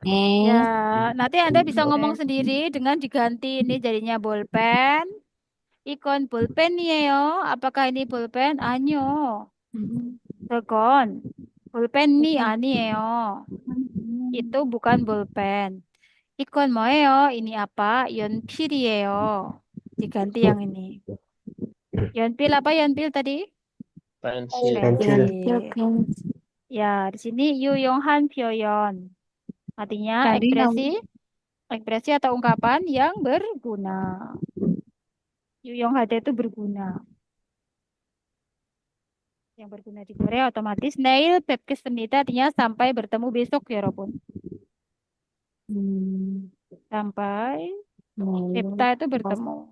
Ya, nanti Anda bisa ngomong sendiri dengan diganti ini jadinya bolpen. Ikon bolpen이에요. Apakah ini bolpen? 아니요. 그건 볼펜이 아니에요. Itu bukan bolpen. Ikon 뭐예요? Ini apa? 연필이에요. Diganti yang ini. 연필 apa 연필 tadi? Pensil. Ya, di sini 유용한 표현. Artinya Tadi ekspresi atau ungkapan yang berguna. 유용하다 itu berguna. Yang berguna di Korea otomatis 내일 뵙겠습니다. Artinya sampai bertemu besok ya, 여러분. Sampai 뵙다 itu bertemu.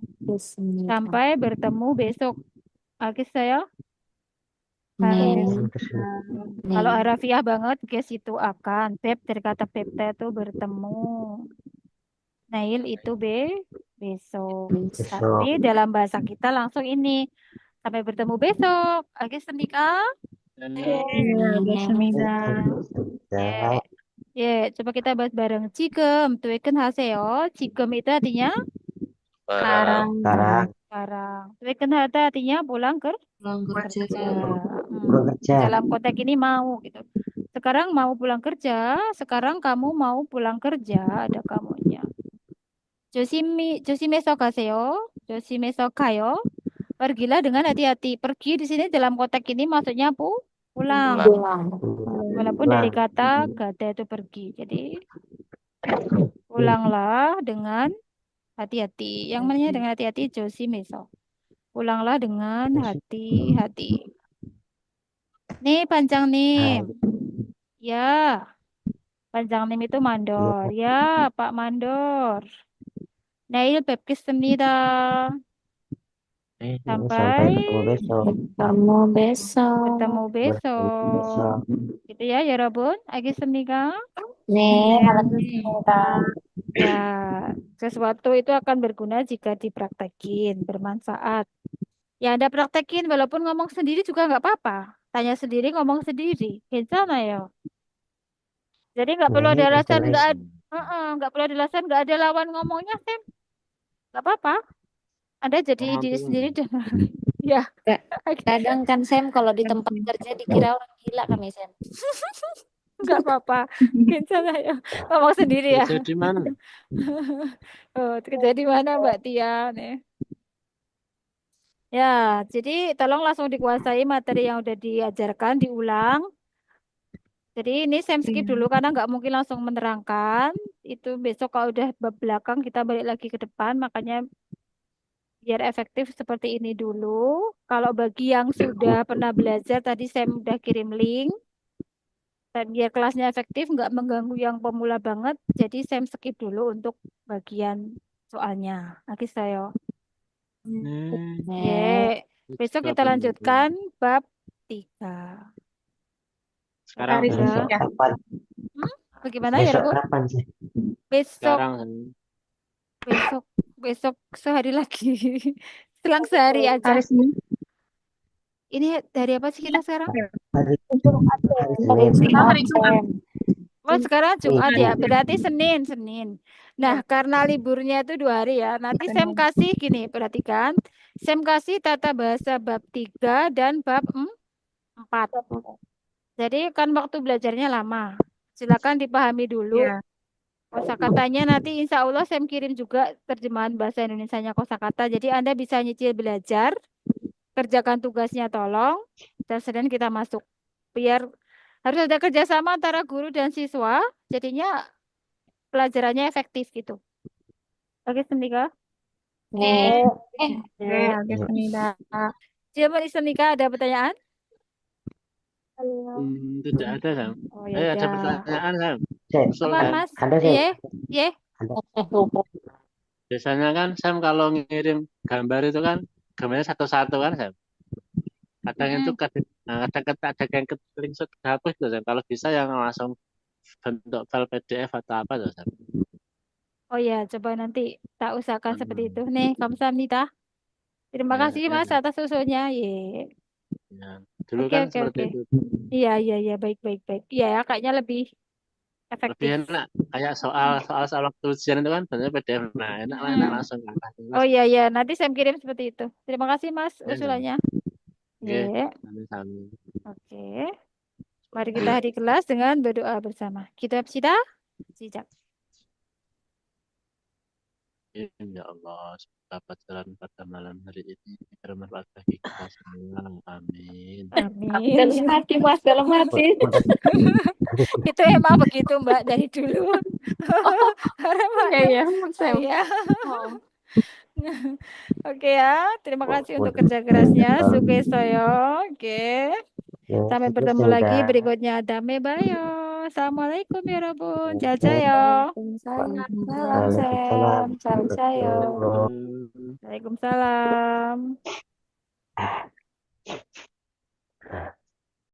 Sampai bertemu besok. Oke saya. Kalau harafiah banget guys itu akan. Beb dari kata 뵙다 itu bertemu. Nail itu besok. Tapi dalam bahasa kita langsung ini. Sampai bertemu besok. 알겠습니까? 알겠습니다. Coba kita bahas bareng. 지금 tuiken haseyo. 지금 itu artinya Sekarang. Tuiken hata artinya pulang kerja. Dalam konteks ini mau gitu. Sekarang mau pulang kerja. Sekarang kamu mau pulang kerja. Ada kamunya. 조심해서 가세요. 조심해서 가요. Pergilah dengan hati-hati. Pergi di sini dalam konteks ini maksudnya pulang. Walaupun dari kata gada itu pergi. Jadi pulanglah dengan hati-hati. Yang mana dengan hati-hati 조심해서. Pulanglah dengan hati-hati. Nih 반장님. Ya. 반장님 itu mandor. Ya, Pak Mandor. 내일 뵙겠습니다. Sampai Sampai ketemu besok. Ketemu besok. ketemu Bertemu besok. besok. Gitu ya, ya Robun. Agi Semika. Nih, Ya, kalau nih. kita Ya, sesuatu itu akan berguna jika dipraktekin, bermanfaat. Ya, Anda praktekin walaupun ngomong sendiri juga nggak apa-apa. Tanya sendiri, ngomong sendiri. 괜찮아요 ya. Jadi nggak perlu ada Nih, alasan, bahasa nggak Inggris. ada, nggak perlu ada alasan, nggak ada lawan ngomongnya, Sam. Nggak apa-apa. Anda jadi Oh, diri tuh. sendiri dan ya. kadang kan Sam kalau di tempat kerja dikira orang gila kami Sam. Nggak apa-apa. 괜찮아요 ya. Ngomong sendiri ya. Kerja di mana? Oh, kerja di mana Mbak Tia nih? Ya, jadi tolong langsung dikuasai materi yang udah diajarkan, diulang. Jadi ini Sam skip dulu karena nggak mungkin langsung menerangkan. Itu besok kalau udah bab belakang kita balik lagi ke depan. Makanya biar efektif seperti ini dulu. Kalau bagi yang sudah pernah belajar, tadi Sam udah kirim link. Dan biar kelasnya efektif, nggak mengganggu yang pemula banget. Jadi Sam skip dulu untuk bagian soalnya. Lagi saya. Ye. Besok kita lanjutkan bab 3. Sekarang Ya. Besok kapan? Bagaimana ya, Besok Rabu? kapan sih? Besok, sekarang besok, besok sehari lagi. Selang sehari aja. Hari Senin. Ini dari apa sih kita sekarang? Hari Hari Senin. Hari Jumat. Oh, sekarang Jumat ya. Iya. Berarti Senin. Nah, karena liburnya itu 2 hari ya. Nanti Sam kasih gini, perhatikan. Sam kasih tata bahasa bab 3 dan bab 4. Jadi kan waktu belajarnya lama. Silakan dipahami dulu. Ya. Kosakatanya nanti insya Allah Sam kirim juga terjemahan bahasa Indonesianya kosakata. Jadi Anda bisa nyicil belajar, kerjakan tugasnya tolong, dan sedang kita masuk. Biar harus ada kerjasama antara guru dan siswa, jadinya pelajarannya efektif gitu. Oke, Senika. Nih. Oke, Senida. Siapa di Senika ada pertanyaan? tidak ada, Sam. Oh Ada ya udah. pertanyaan, Sam. Sam, Usul, Apa Sam. Mas? ada Sam. Iya. Biasanya kan Sam kalau ngirim gambar itu kan gambarnya satu-satu kan, Sam. Kadang itu kadang ada yang screenshot hapus tuh, Sam. Kalau bisa yang langsung bentuk file PDF atau apa tuh, Sam. Oh ya, coba nanti tak usahakan seperti itu. Nih, Kamsahamnida. Terima Ya, kasih Mas atas usulnya. Ye. Ya. Dulu Oke, kan oke, seperti oke. itu. Iya, baik. Iya ya, kayaknya lebih Lebih efektif. enak kayak soal waktu ujian itu kan bentuknya PDF. Nah, enak langsung kan. Oh iya, nanti saya kirim seperti itu. Terima kasih Mas Ya, usulannya. Oke, Ye. sami-sami. Oke. Mari kita hari kelas dengan berdoa bersama. Kita sijak. Ya Allah, semoga pelajaran pada malam hari ini bermanfaat bagi kita semua. Amin. Amin. Dalam hati Mas, dalam hati. Itu emang begitu Mbak dari dulu. Iya, Oh, iya. Oke ya, terima kasih untuk kerja kerasnya. Sukesoyo. Oke. Sampai bertemu lagi berikutnya. Dame bayo. Assalamualaikum ya Rabun. Jajayo. Salam Sam. Salam saya. Waalaikumsalam.